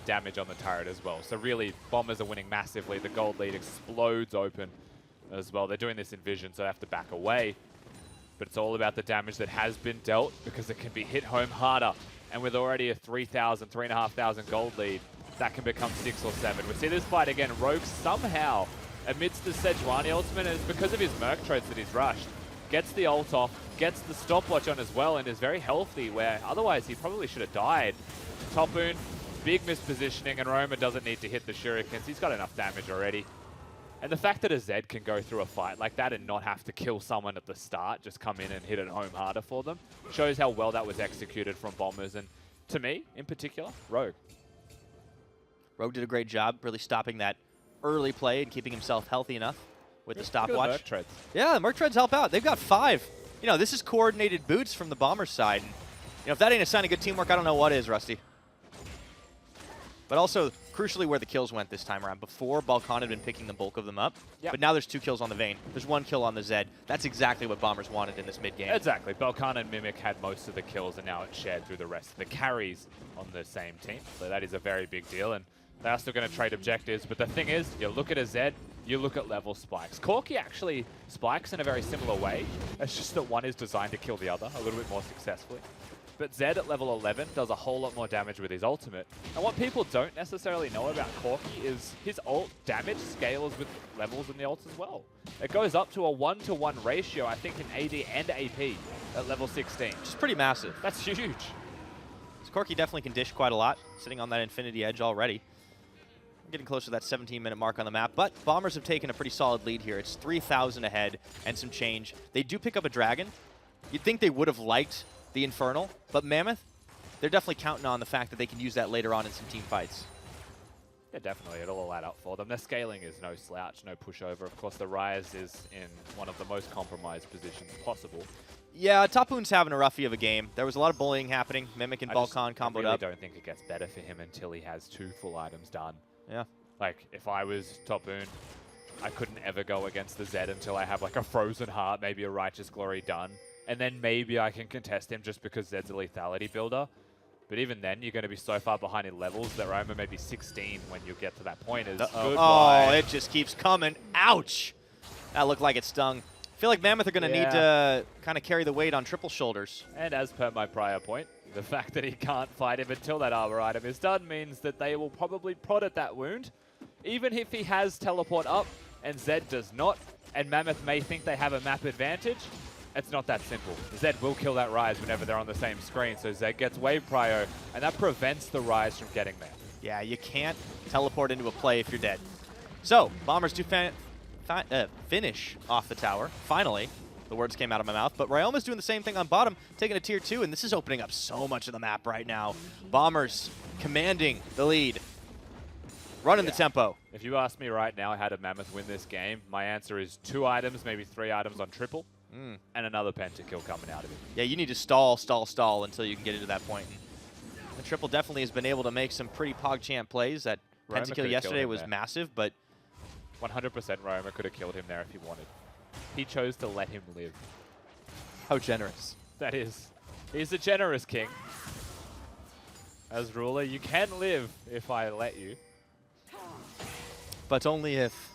damage on the turret as well. So really, Bombers are winning massively. The gold lead explodes open as well. They're doing this in vision, so they have to back away. But it's all about the damage that has been dealt because it can be hit home harder. And with already a 3,000, 3,500 gold lead, that can become 6 or 7. We see this fight again. Rogue somehow, amidst the Sejuani ultimate, and it's because of his Merc trades that he's rushed, gets the ult off, gets the stopwatch on as well, and is very healthy, where otherwise he probably should have died. Topoon, big mispositioning, and Roma doesn't need to hit the shurikens. He's got enough damage already. And the fact that a Zed can go through a fight like that and not have to kill someone at the start, just come in and hit it home harder for them, shows how well that was executed from Bombers, and to me, in particular, Rogue. Rogue did a great job really stopping that early play and keeping himself healthy enough with the stopwatch. Merc treads. Yeah, the Merc treads help out. They've got 5. You know, this is coordinated boots from the Bomber side. And, you know, if that ain't a sign of good teamwork, I don't know what is, Rusty. But also, crucially, where the kills went this time around. Before, Balkan had been picking the bulk of them up. Yep. But now there's 2 kills on the Vayne. There's 1 kill on the Zed. That's exactly what Bombers wanted in this mid-game. Exactly. Balkan and Mimic had most of the kills, and now it's shared through the rest of the carries on the same team. So that is a very big deal. And they are still going to trade objectives, but the thing is, you look at a Zed, you look at level spikes. Corki actually spikes in a very similar way. It's just that one is designed to kill the other a little bit more successfully. But Zed at level 11 does a whole lot more damage with his ultimate. And what people don't necessarily know about Corki is his ult damage scales with levels in the ults as well. It goes up to a 1-to-1 ratio, I think, in AD and AP at level 16. Which is pretty massive. That's huge. So Corki definitely can dish quite a lot, sitting on that Infinity Edge already. Getting close to that 17-minute mark on the map, but Bombers have taken a pretty solid lead here. It's 3,000 ahead and some change. They do pick up a dragon. You'd think they would have liked the Infernal, but Mammoth, they're definitely counting on the fact that they can use that later on in some team fights. Yeah, definitely. It'll all add up for them. Their scaling is no slouch, no pushover. Of course, the Rise is in one of the most compromised positions possible. Yeah, Topoon's having a roughie of a game. There was a lot of bullying happening. Mimic and Balkan comboed up. I don't think it gets better for him until he has 2 full items done. Yeah. Like, if I was Topoon, I couldn't ever go against the Zed until I have, like, a Frozen Heart, maybe a Righteous Glory done. And then maybe I can contest him just because Zed's a lethality builder. But even then, you're going to be so far behind in levels that Roma may be 16 when you get to that point. Is Oh, it just keeps coming. Ouch! That looked like it stung. I feel like Mammoth are going to need to kind of carry the weight on triple shoulders. And as per my prior point, the fact that he can't fight him until that armor item is done means that they will probably prod at that wound. Even if he has teleport up and Zed does not, and Mammoth may think they have a map advantage, it's not that simple. Zed will kill that Rise whenever they're on the same screen, so Zed gets wave prio, and that prevents the Rise from getting there. Yeah, you can't teleport into a play if you're dead. So, Bombers do finish off the tower, finally. The words came out of my mouth, but Ryoma's doing the same thing on bottom, taking a tier 2, and this is opening up so much of the map right now. Bombers commanding the lead, running the tempo. If you ask me right now how did Mammoth win this game, my answer is 2 items, maybe 3 items on triple, and another pentakill coming out of it. Yeah, you need to stall until you can get into that point. And the triple definitely has been able to make some pretty PogChamp plays. That Roma pentakill could've yesterday killed him was there. massive, but 100% Roma could have killed him there if he wanted. He chose to let him live. how generous. That is. He's a generous king. As ruler, you can live if I let you. But only if.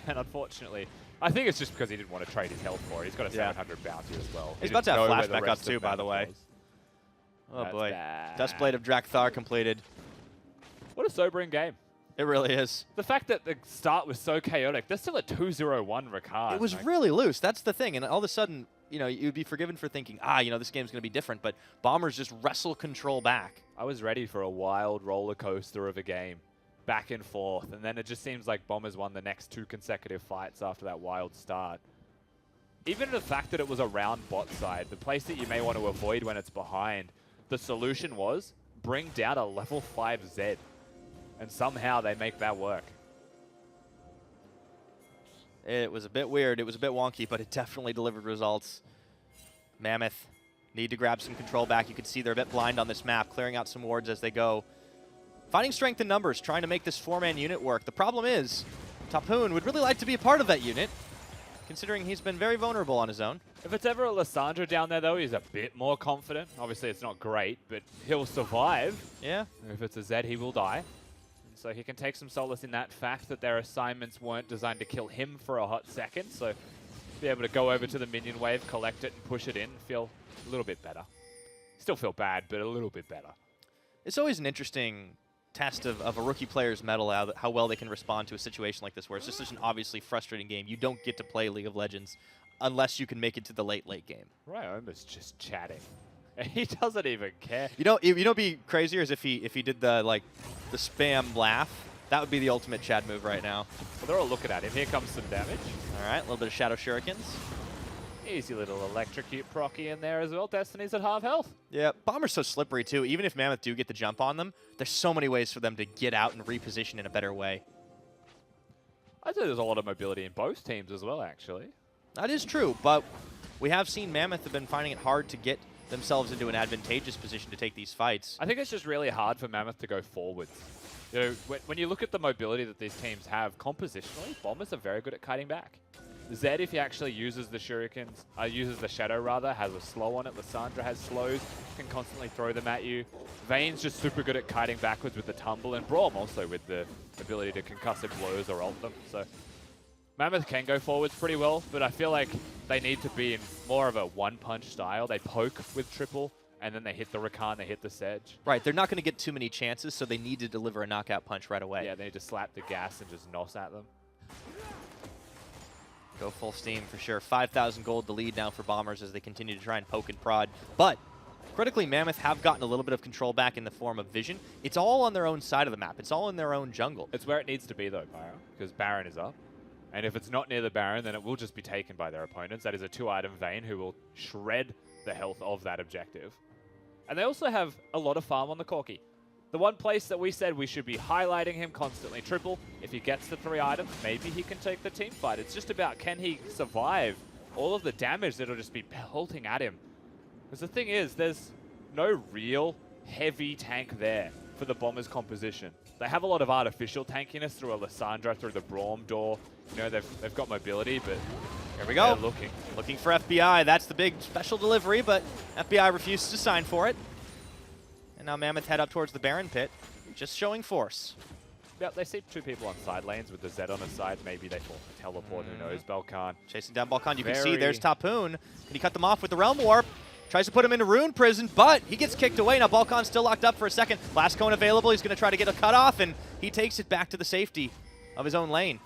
And unfortunately, I think it's just because he didn't want to trade his health for it. He's got a 700 bounty as well. He's He about to didn't have know where the flashback up rest of too, by the Mammoth way. was. Oh That's boy. bad. Dustblade of Drakthar completed. What a sobering game. It really is. The fact that the start was so chaotic, there's still a 2-0-1 Ricard. It was Like, really loose. That's the thing. And all of a sudden, you know, you'd be forgiven for thinking, this game's going to be different. But Bombers just wrestle control back. I was ready for a wild roller coaster of a game. Back and forth. And then it just seems like Bombers won the next 2 consecutive fights after that wild start. Even the fact that it was around bot side, the place that you may want to avoid when it's behind, the solution was bring down a level 5 Zed. And somehow they make that work. It was a bit weird. It was a bit wonky, but it definitely delivered results. Mammoth need to grab some control back. You can see they're a bit blind on this map, clearing out some wards as they go. Finding strength in numbers, trying to make this 4-man unit work. The problem is, Tapoon would really like to be a part of that unit, considering he's been very vulnerable on his own. If it's ever a Lissandra down there, though, he's a bit more confident. Obviously, it's not great, but he'll survive. Yeah. If it's a Zed, he will die. And so he can take some solace in that fact that their assignments weren't designed to kill him for a hot second. So be able to go over to the minion wave, collect it, and push it in, feel a little bit better. Still feel bad, but a little bit better. It's always an interesting test of a rookie player's mettle, how well they can respond to a situation like this, where it's just such an obviously frustrating game. You don't get to play League of Legends unless you can make it to the late game. Ryoma's just chatting. He doesn't even care. You know, it'd be crazier is if he did the spam laugh. That would be the ultimate Chad move right now. Well, they're all looking at him. Here comes some damage. All right, a little bit of Shadow Shurikens. Easy little electrocute procky in there as well. Destiny's at half health. Yeah, Bomber's so slippery too. Even if Mammoth do get the jump on them, there's so many ways for them to get out and reposition in a better way. I'd say there's a lot of mobility in both teams as well, actually. That is true, but we have seen Mammoth have been finding it hard to get themselves into an advantageous position to take these fights. I think it's just really hard for Mammoth to go forwards. You know, when you look at the mobility that these teams have, compositionally, Bombers are very good at kiting back. Zed, if he actually uses the shurikens, uses the shadow rather, has a slow on it. Lissandra has slows, can constantly throw them at you. Vayne's just super good at kiting backwards with the tumble, and Braum also with the ability to concussive blows or ult them. So Mammoth can go forwards pretty well, but I feel like they need to be in more of a one-punch style. They poke with triple, and then they hit the Rakan, they hit the Sedge. Right, they're not going to get too many chances, so they need to deliver a knockout punch right away. Yeah, they need to slap the gas and just nos at them. Go full steam for sure. 5,000 gold the lead now for Bombers as they continue to try and poke and prod. But critically, Mammoth have gotten a little bit of control back in the form of vision. It's all on their own side of the map. It's all in their own jungle. It's where it needs to be though, Pyro, because Baron is up. And if it's not near the Baron, then it will just be taken by their opponents. That is a 2-item Vayne who will shred the health of that objective. And they also have a lot of farm on the Corki. The one place that we said we should be highlighting him constantly, triple. If he gets the 3 items, maybe he can take the team fight. It's just about, can he survive all of the damage that'll just be pelting at him? Because the thing is, there's no real heavy tank there for the Bombers' composition. They have a lot of artificial tankiness through a Lissandra, through the Braum door. You know, they've got mobility, but here we go. They're looking for FBI. That's the big special delivery, but FBI refuses to sign for it. And now Mammoth head up towards the Baron pit, just showing force. Yeah, they see two people on side lanes with the Zed on his side. Maybe they fall for teleport, who knows, Balkan. Chasing down Balkan, you can see Very- there's Tapoon. Can he cut them off with the Realm Warp? Tries to put him into Rune Prison, but he gets kicked away. Now Balkan's still locked up for a second. Last cone available, he's going to try to get a cut off, and he takes it back to the safety of his own lane.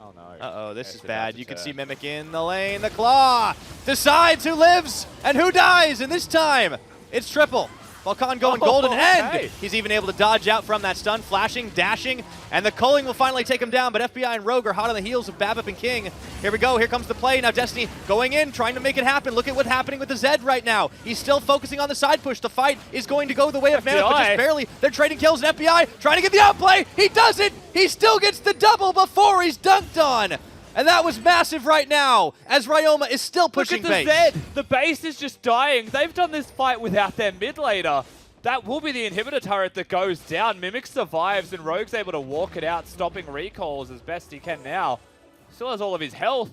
Oh no. Uh-oh, this is It's about bad. to You can turn. see Mimic in the lane. The Claw decides who lives and who dies, and this time it's Triple. Balkan going golden, okay. and he's even able to dodge out from that stun, flashing, dashing, and the culling will finally take him down, but FBI and Rogue are hot on the heels of BABIP and King. Here we go, here comes the play. Now Destiny going in, trying to make it happen. Look at what's happening with the Zed right now. He's still focusing on the side push. The fight is going to go the way of Mammoth, but just barely. They're trading kills, and FBI trying to get the outplay. He does it! He still gets the double before he's dunked on. And that was massive right now, as Ryoma is still pushing Look at the base. Zed. The base is just dying. They've done this fight without their mid laner. That will be the inhibitor turret that goes down. Mimic survives, and Rogue's able to walk it out, stopping recalls as best he can now. Still has all of his health.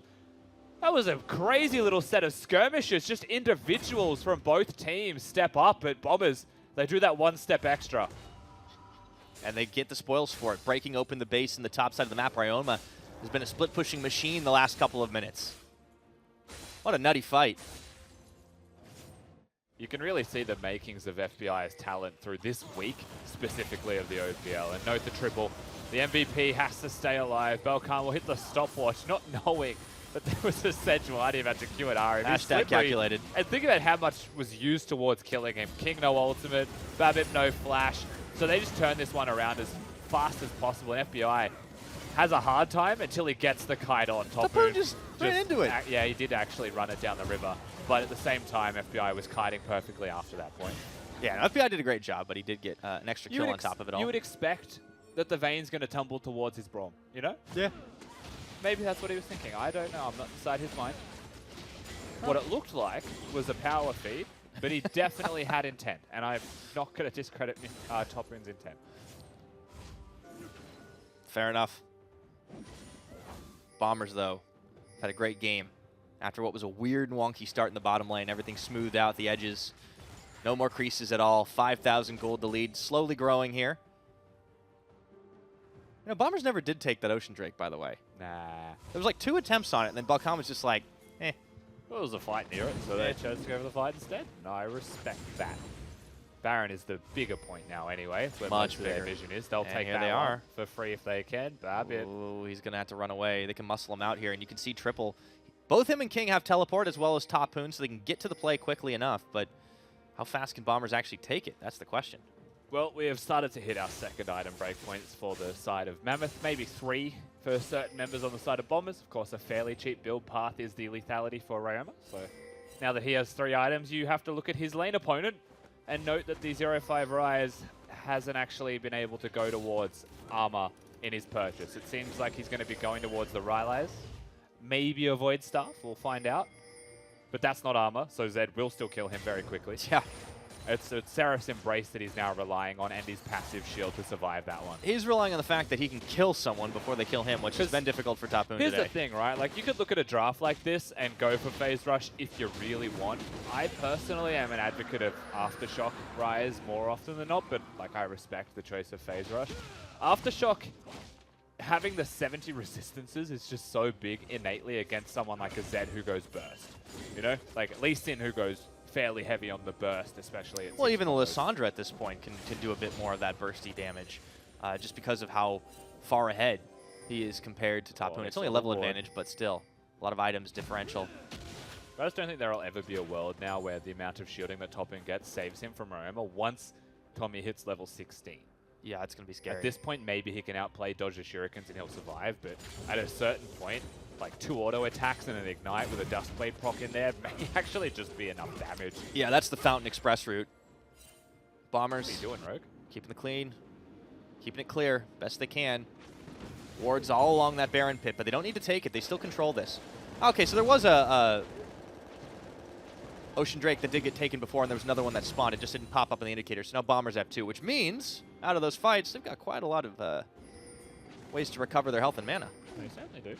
That was a crazy little set of skirmishes. Just individuals from both teams step up, but Bombers, they do that one step extra. And they get the spoils for it, breaking open the base in the top side of the map. Ryoma has been a split-pushing machine the last couple of minutes. What a nutty fight. You can really see the makings of FBI's talent through this week, specifically of the OPL. And note the triple. The MVP has to stay alive. Balkan will hit the stopwatch, not knowing that there was a Sejuani about to Q at Ari. Hashtag calculated. And think about how much was used towards killing him. King no ultimate, BABIP no flash. So they just turn this one around as fast as possible. And FBI has a hard time until he gets the kite on top. Tapoon just ran into it. Yeah, he did actually run it down the river. But at the same time, FBI was kiting perfectly after that point. Yeah, no, FBI did a great job, but he did get an extra kill on top of it all. You would expect that the Vayne's going to tumble towards his Braum, you know? Yeah. Maybe that's what he was thinking. I don't know. I'm not inside his mind. What it looked like was a power feed, but he definitely had intent. And I'm not going to discredit Topin's intent. Fair enough. Bombers, though, had a great game. After what was a weird and wonky start in the bottom lane, everything smoothed out the edges. No more creases at all. 5,000 gold the lead, slowly growing here. You know, Bombers never did take that Ocean Drake, by the way. Nah. There was like 2 attempts on it, and then Balkan was just like, eh. Well, it was a fight near it, so they chose to go for the fight instead. No, I respect that. Baron is the bigger point now anyway. It's where Much most of their bigger. vision is. They'll And take here that they one are. for free if they can. BABIP. Oh, he's going to have to run away. They can muscle him out here, and you can see Triple. Both him and King have teleport as well as Tapoon, so they can get to the play quickly enough, but how fast can Bombers actually take it? That's the question. Well, we have started to hit our second item breakpoints for the side of Mammoth, maybe 3 for certain members on the side of Bombers. Of course, a fairly cheap build path is the lethality for Ryoma, so now that he has 3 items, you have to look at his lane opponent and note that the 0-5 Rise hasn't actually been able to go towards armor in his purchase. It seems like he's going to be going towards the Rylai's. Maybe avoid stuff, we'll find out. But that's not armor, so Zed will still kill him very quickly. Yeah. It's Seraph's Embrace that he's now relying on and his passive shield to survive that one. He's relying on the fact that he can kill someone before they kill him, which has been difficult for Tapoon Here's today. the thing, right? Like, you could look at a draft like this and go for Phase Rush if you really want. I personally am an advocate of Aftershock Rise more often than not, but, like, I respect the choice of Phase Rush. Aftershock, having the 70 resistances is just so big innately against someone like a Zed who goes Burst. You know? Like, at least in who goes fairly heavy on the burst, especially. Well, even the Lissandra at this point can do a bit more of that bursty damage, just because of how far ahead he is compared to Tapoon. It's only a level advantage, but still, a lot of items differential. I just don't think there will ever be a world now where the amount of shielding that Topin gets saves him from Ryoma once Tommy hits level 16. Yeah, it's going to be scary. At this point, maybe he can outplay dodge the shurikens and he'll survive, but at a certain point, like 2 auto attacks and an ignite with a Dustblade proc in there may actually just be enough damage. Yeah, that's the Fountain Express route. Bombers. What are you doing, Rogue? Keeping it clean. Keeping it clear. Best they can. Wards all along that Baron pit, but they don't need to take it. They still control this. Okay, so there was a Ocean Drake that did get taken before, and there was another one that spawned. It just didn't pop up in the indicator. So now Bombers have 2, which means out of those fights, they've got quite a lot of ways to recover their health and mana. They certainly do.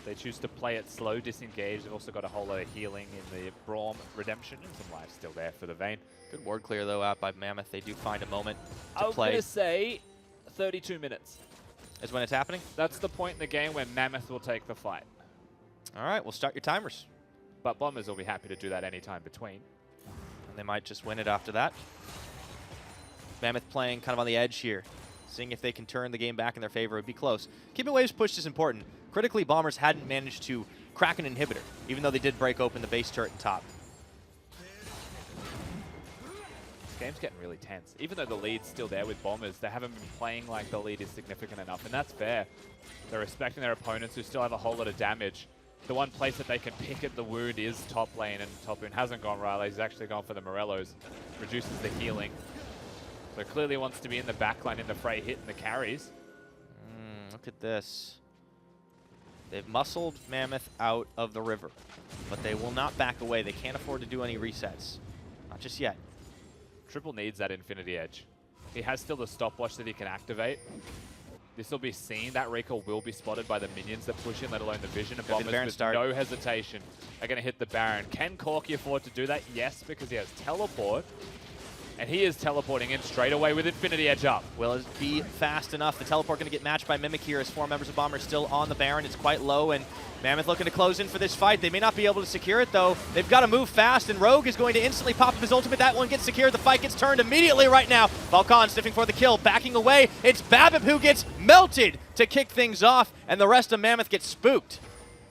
They choose to play it slow, disengage. They've also got a whole lot of healing in the Braum Redemption, and some life still there for the Vayne. Good ward clear, though, out by Mammoth. They do find a moment to I'm play. going to say 32 minutes. Is when it's happening? That's the point in the game where Mammoth will take the fight. All right, we'll start your timers. But Bombers will be happy to do that anytime between. And they might just win it after that. Mammoth playing kind of on the edge here. Seeing if they can turn the game back in their favor. It would be close. Keeping waves pushed is important. Critically, Bombers hadn't managed to crack an inhibitor, even though they did break open the base turret and top. This game's getting really tense. Even though the lead's still there with Bombers, they haven't been playing like the lead is significant enough, and that's fair. They're respecting their opponents who still have a whole lot of damage. The one place that they can pick at the wound is top lane, and Topoon hasn't gone Riley. He's actually gone for the Morellos. Reduces the healing. So clearly wants to be in the backline in the fray, hitting the carries. Look at this. They've muscled Mammoth out of the river, but they will not back away. They can't afford to do any resets. Not just yet. Triple needs that Infinity Edge. He has still the stopwatch that he can activate. This will be seen. That recall will be spotted by the minions that push in, let alone the vision. And Gonna be the Bombers Baron with start. no hesitation are going to hit the Baron. Can Corki afford to do that? Yes, because he has teleport. And he is teleporting in straight away with Infinity Edge up. Will it be fast enough? The teleport going to get matched by Mimic here as 4 members of Bomber still on the Baron. It's quite low, and Mammoth looking to close in for this fight. They may not be able to secure it, though. They've got to move fast, and Rogue is going to instantly pop up his ultimate. That one gets secured. The fight gets turned immediately right now. Balkan sniffing for the kill, backing away. It's Babip who gets melted to kick things off, and the rest of Mammoth gets spooked.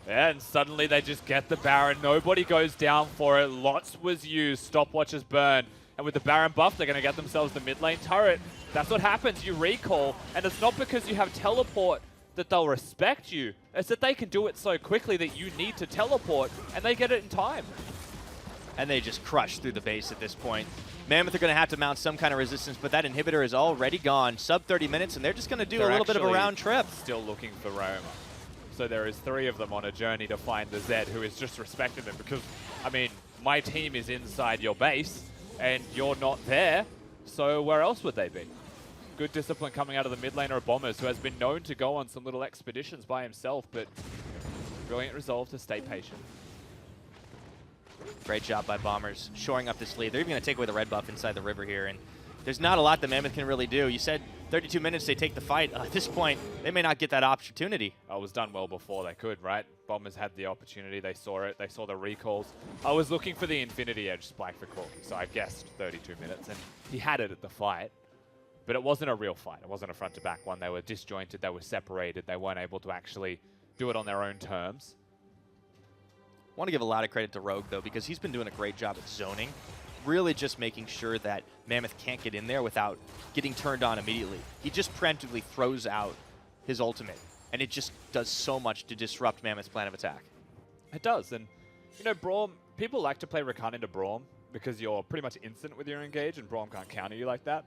Yeah, and suddenly they just get the Baron. Nobody goes down for it. Lots was used. Stopwatches burn. And with the Baron buff, they're going to get themselves the mid lane turret. That's what happens. You recall, and it's not because you have teleport that they'll respect you. It's that they can do it so quickly that you need to teleport, and they get it in time. And they just crush through the base at this point. Mammoth are going to have to mount some kind of resistance, but that inhibitor is already gone. Sub 30 minutes, and they're just going to do a little bit of a round trip. Still looking for Roma. So there is 3 of them on a journey to find the Zed, who is just respecting them because, I mean, my team is inside your base, and you're not there, so where else would they be? Good discipline coming out of the mid laner of Bombers, who has been known to go on some little expeditions by himself, but brilliant resolve to stay patient. Great job by Bombers, shoring up this lead. They're even going to take away the red buff inside the river here, and there's not a lot that Mammoth can really do. You said 32 minutes they take the fight. At this point, they may not get that opportunity. It was done well before they could, right? Bombers had the opportunity. They saw it. They saw the recalls. I was looking for the Infinity Edge spike for Corki, so I guessed 32 minutes, and he had it at the fight. But it wasn't a real fight. It wasn't a front-to-back one. They were disjointed. They were separated. They weren't able to actually do it on their own terms. I want to give a lot of credit to Rogue, though, because he's been doing a great job at zoning. Really just making sure that Mammoth can't get in there without getting turned on immediately. He just preemptively throws out his ultimate, and it just does so much to disrupt Mammoth's plan of attack. It does, and you know, Braum, people like to play Rakan into Braum because you're pretty much instant with your engage, and Braum can't counter you like that.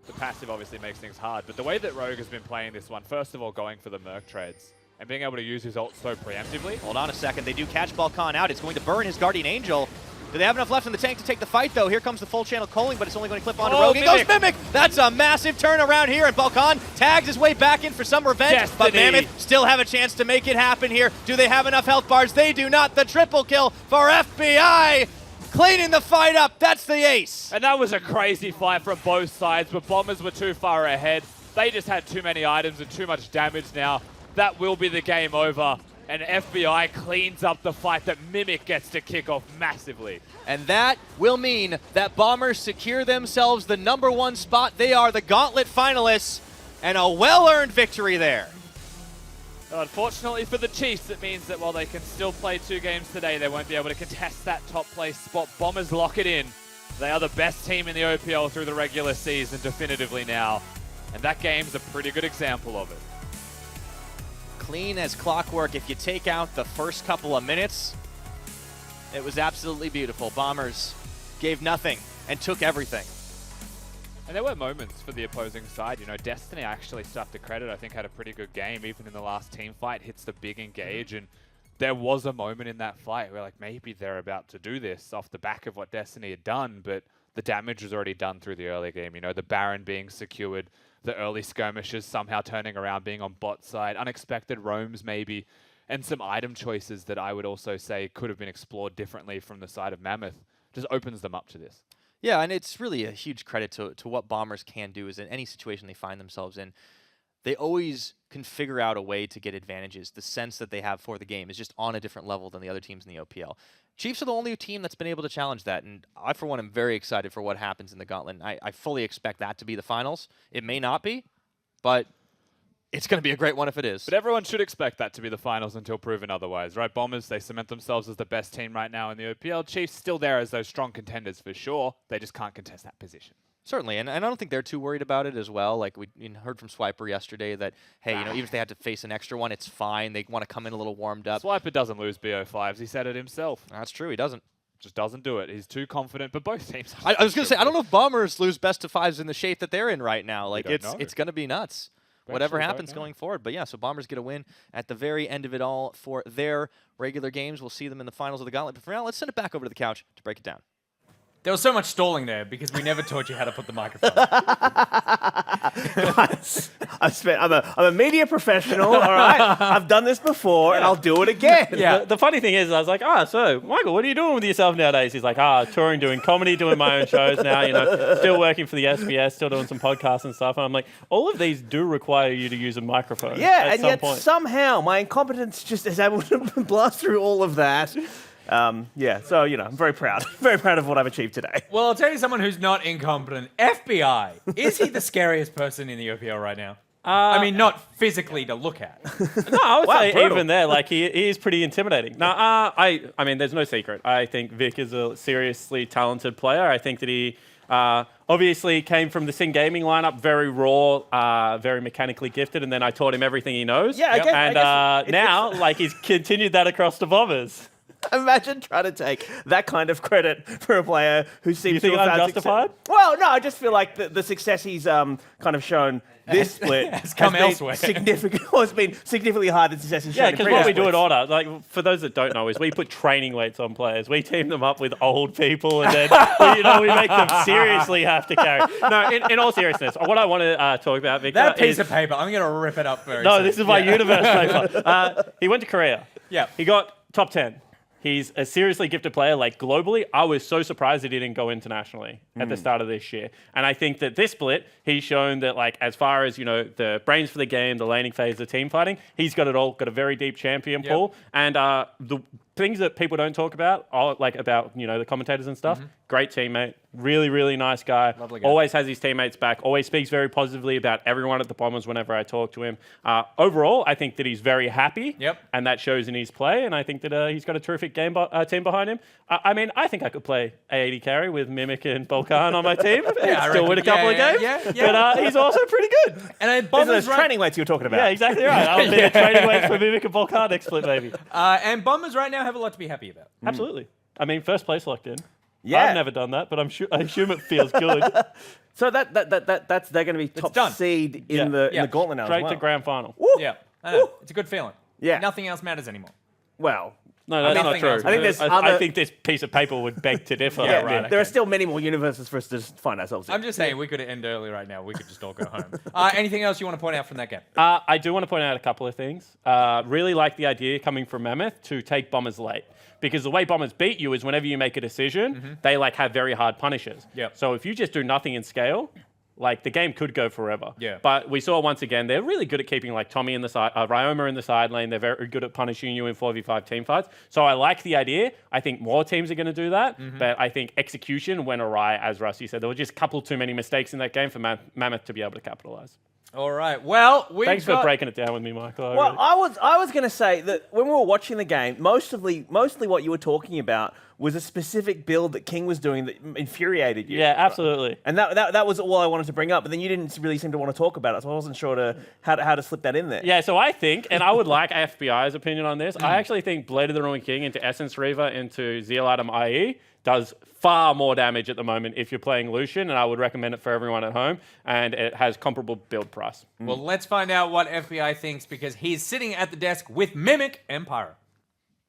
The passive obviously makes things hard, but the way that Rogue has been playing this one, first of all, going for the Merc trades, and being able to use his ult so preemptively. Hold on a second. They do catch Balkan out. It's going to burn his Guardian Angel. Do they have enough left in the tank to take the fight, though? Here comes the full channel calling, but it's only going to clip onto Rogue. It goes Mimic! That's a massive turnaround here, and Balkan tags his way back in for some revenge, Destiny. but Mammoth still have a chance to make it happen here. Do they have enough health bars? They do not. The triple kill for FBI, cleaning the fight up. That's the ace. And that was a crazy fight from both sides, but Bombers were too far ahead. They just had too many items and too much damage now. That will be the game over. And FBI cleans up the fight that Mimic gets to kick off massively. And that will mean that Bombers secure themselves the #1 spot. They are the Gauntlet finalists, and a well-earned victory there. Unfortunately for the Chiefs, it means that while they can still play 2 games today, they won't be able to contest that top place spot. Bombers lock it in. They are the best team in the OPL through the regular season definitively now. And that game's a pretty good example of it. Clean as clockwork. If you take out the first couple of minutes, it was absolutely beautiful. Bombers gave nothing and took everything. And there were moments for the opposing side. You know, Destiny actually stuck to credit. I think had a pretty good game, even in the last team fight. Hits the big engage, and there was a moment in that fight where, like, maybe they're about to do this off the back of what Destiny had done, but the damage was already done through the early game. You know, the Baron being secured, the early skirmishes somehow turning around, being on bot side, unexpected roams maybe. and some item choices that I would also say could have been explored differently from the side of Mammoth just opens them up to this. Yeah, and it's really a huge credit to what Bombers can do is in any situation they find themselves in, they always can figure out a way to get advantages. The sense that they have for the game is just on a different level than the other teams in the OPL. Chiefs are the only team that's been able to challenge that, and I, for one, am very excited for what happens in the Gauntlet. I fully expect that to be the finals. It may not be, but it's going to be a great one if it is. But everyone should expect that to be the finals until proven otherwise, right? Bombers, they cement themselves as the best team right now in the OPL. Chiefs still there as those strong contenders for sure. They just can't contest that position. Certainly, and I don't think they're too worried about it as well. Like we heard from Swiper yesterday that, hey, even if they had to face an extra one, it's fine. They want to come in a little warmed up. Swiper doesn't lose BO5s. He said it himself. That's true. He doesn't. Just doesn't do it. He's too confident, but both teams. I was going to say, I don't know if Bombers lose best of fives in the shape that they're in right now. Like it's going to be nuts. Whatever happens going forward. But yeah, so Bombers get a win at the very end of it all for their regular games. We'll see them in the finals of the Gauntlet. But for now, let's send it back over to the couch to break it down. There was so much stalling there because we never taught you how to put the microphone. Guys, I'm a media professional, all right? I've done this before, and I'll do it again. Yeah. The funny thing is, I was like, so, Michael, what are you doing with yourself nowadays? He's like, touring, doing comedy, doing my own shows now, still working for the SBS, still doing some podcasts and stuff. And I'm like, all of these do require you to use a microphone at some point. Somehow my incompetence just is able to blast through all of that. So, I'm very proud. Very proud of what I've achieved today. Well, I'll tell you someone who's not incompetent. FBI. Is he the scariest person in the OPL right now? I mean, not physically to look at. No, I would say brutal. even there, like he is pretty intimidating. No, I mean, there's no secret. I think Vic is a seriously talented player. I think that he obviously came from the Sing Gaming lineup, very raw, very mechanically gifted, and then I taught him everything he knows. Yeah, I guess- and I guess now, like, he's continued that across the Bombers. Imagine trying to take that kind of credit for a player who seems You think to have I'm had justified? success. Well, no, I just feel like the success he's kind of shown this split has come been elsewhere. significant. Well, it's been significantly higher than success he's shown Yeah, in because previous what we do at splits. Order, like for those that don't know, is we put training weights on players. We team them up with old people, and then we make them seriously have to carry. No, in all seriousness, what I want to talk about, Victor, That piece is of paper, I'm going to rip it up very no. soon. This is my universe paper. He went to Korea. Yeah. He got top 10. He's a seriously gifted player, like globally. I was so surprised that he didn't go internationally at the start of this year. And I think that this split, he's shown that, like, as far as, the brains for the game, the laning phase, the team fighting, he's got it all, got a very deep champion pool. And the things that people don't talk about, the commentators and stuff, great teammate, really, really nice guy. Lovely guy. Always has his teammates back, always speaks very positively about everyone at the Bombers whenever I talk to him. Overall, I think that he's very happy, and that shows in his play, and I think that he's got a terrific team behind him. I mean, I think I could play A80 carry with Mimic and Balkan on my team. I Still win a couple of games. But he's also pretty good. And Those are Bombers those training weights you were talking about. Yeah, exactly right. I'll be a training weight for Mimic and Balkan next split, maybe. and Bombers right now have a lot to be happy about. Absolutely. I mean, first place locked in. Yeah. I've never done that, but I assume it feels good. So that's they're going to be top done. seed in the Gauntlet now as Straight well. to grand final. Woo. Yeah, I know. It's a good feeling. Yeah. Nothing else matters anymore. Well, No, that's not Nothing true. else. I think there's I other- think this piece of paper would beg to differ. Yeah, right. there are still many more universes for us to find ourselves in. I'm just saying we could end early right now. We could just all go home. Anything else you want to point out from that game? I do want to point out a couple of things. Really like the idea coming from Mammoth to take Bombers late. Because the way Bombers beat you is whenever you make a decision, they have very hard punishes. Yep. So if you just do nothing in scale, the game could go forever. Yeah. But we saw once again, they're really good at keeping Tommy in the side, Ryoma in the side lane. They're very good at punishing you in 4v5 team fights. So I like the idea. I think more teams are going to do that. But I think execution went awry, as Rusty said. There were just a couple too many mistakes in that game for Mammoth to be able to capitalize. All right. Well, Thanks for breaking it down with me, Michael. Well, I was going to say that when we were watching the game, mostly what you were talking about was a specific build that King was doing that infuriated you. Yeah, absolutely. And that was all I wanted to bring up, but then you didn't really seem to want to talk about it, so I wasn't sure how to slip that in there. Yeah, so I think, and I would like FBI's opinion on this, I actually think Blade of the Ruined King into Essence Reaver into Zeal Item IE does far more damage at the moment if you're playing Lucian, and I would recommend it for everyone at home, and it has comparable build price. Well, let's find out what FBI thinks because he's sitting at the desk with Mimic and Pyro.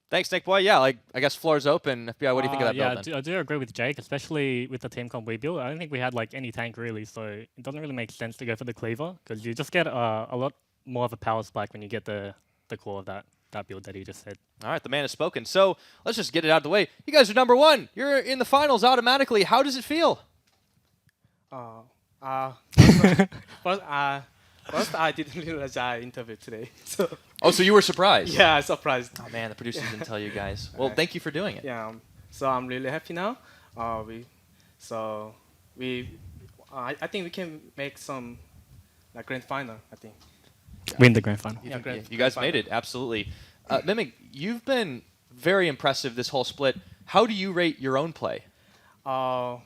Thanks, Nick Boy. Yeah, I guess floor's open. FBI, what do you think of that build then? I do agree with Jake, especially with the team comp we built. I don't think we had any tank really, so it doesn't really make sense to go for the cleaver because you just get a lot more of a power spike when you get the core of that. that build that he just said. All right, the man has spoken. So let's just get it out of the way. You guys are number one. You're in the finals automatically. How does it feel? First, I didn't realize I interviewed today. So Oh, so you were surprised? yeah, surprised. Oh man, the producers didn't tell you guys. Well, thank you for doing it. Yeah, so I'm really happy now. I think we can make some like grand final. I think. Win the grand final. Yeah, grand, You guys grand made it, absolutely. Mimic, you've been very impressive this whole split. How do you rate your own play? I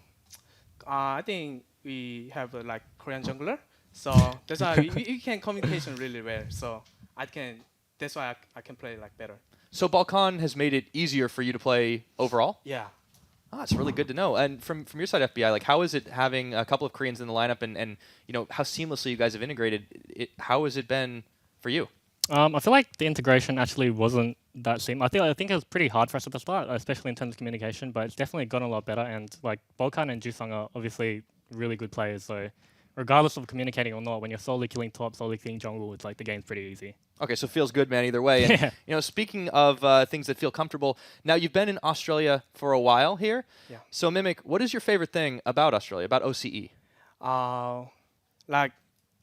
think we have a like Korean jungler, so that's why we can communication really well. So that's why I can play like better. So Balkan has made it easier for you to play overall? Yeah. Ah, it's really good to know. And from your side, FBI, like how is it having a couple of Koreans in the lineup and you know how seamlessly you guys have integrated? How has it been for you? I feel like the integration actually wasn't that seamless. I think it was pretty hard for us at the start, especially in terms of communication, but it's definitely gotten a lot better. And like Balkan and Jusung are obviously really good players, so regardless of communicating or not, when you're solely killing top, solely killing jungle, it's like the game's pretty easy. Okay, so feels good, man, either way. And, Yeah. you know, speaking of things that feel comfortable, now you've been in Australia for a while here. Yeah. So Mimic, what is your favorite thing about Australia, about OCE? Like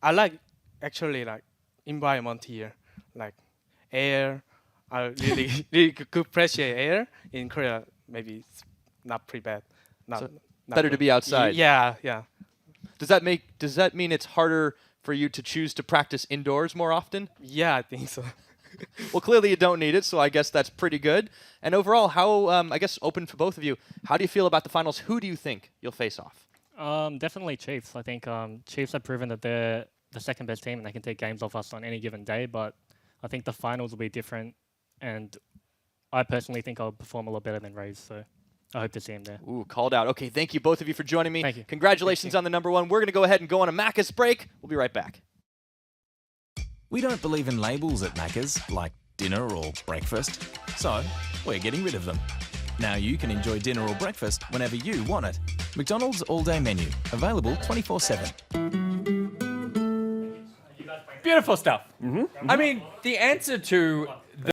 I like actually like environment here, like air. I really really good appreciate air in Korea. Maybe it's not pretty bad. Not, So not better to good. be outside. Yeah, yeah. Does that mean it's harder for you to choose to practice indoors more often? Yeah, I think so. Well, clearly you don't need it, so I guess that's pretty good. And overall, how I guess open for both of you. How do you feel about the finals? Who do you think you'll face off? Definitely Chiefs. I think Chiefs have proven that they're the second best team and they can take games off us on any given day, but I think the finals will be different, and I personally think I'll perform a lot better than Raze, so I hope to see him there. Ooh, called out. Okay, thank you both of you for joining me. Thank you. Congratulations on the number one. We're going to go ahead and go on a Macca's break. We'll be right back. We don't believe in labels at Macca's, like dinner or breakfast, so we're getting rid of them. Now you can enjoy dinner or breakfast whenever you want it. McDonald's all-day menu, available 24/7. Beautiful stuff. I mean, the answer to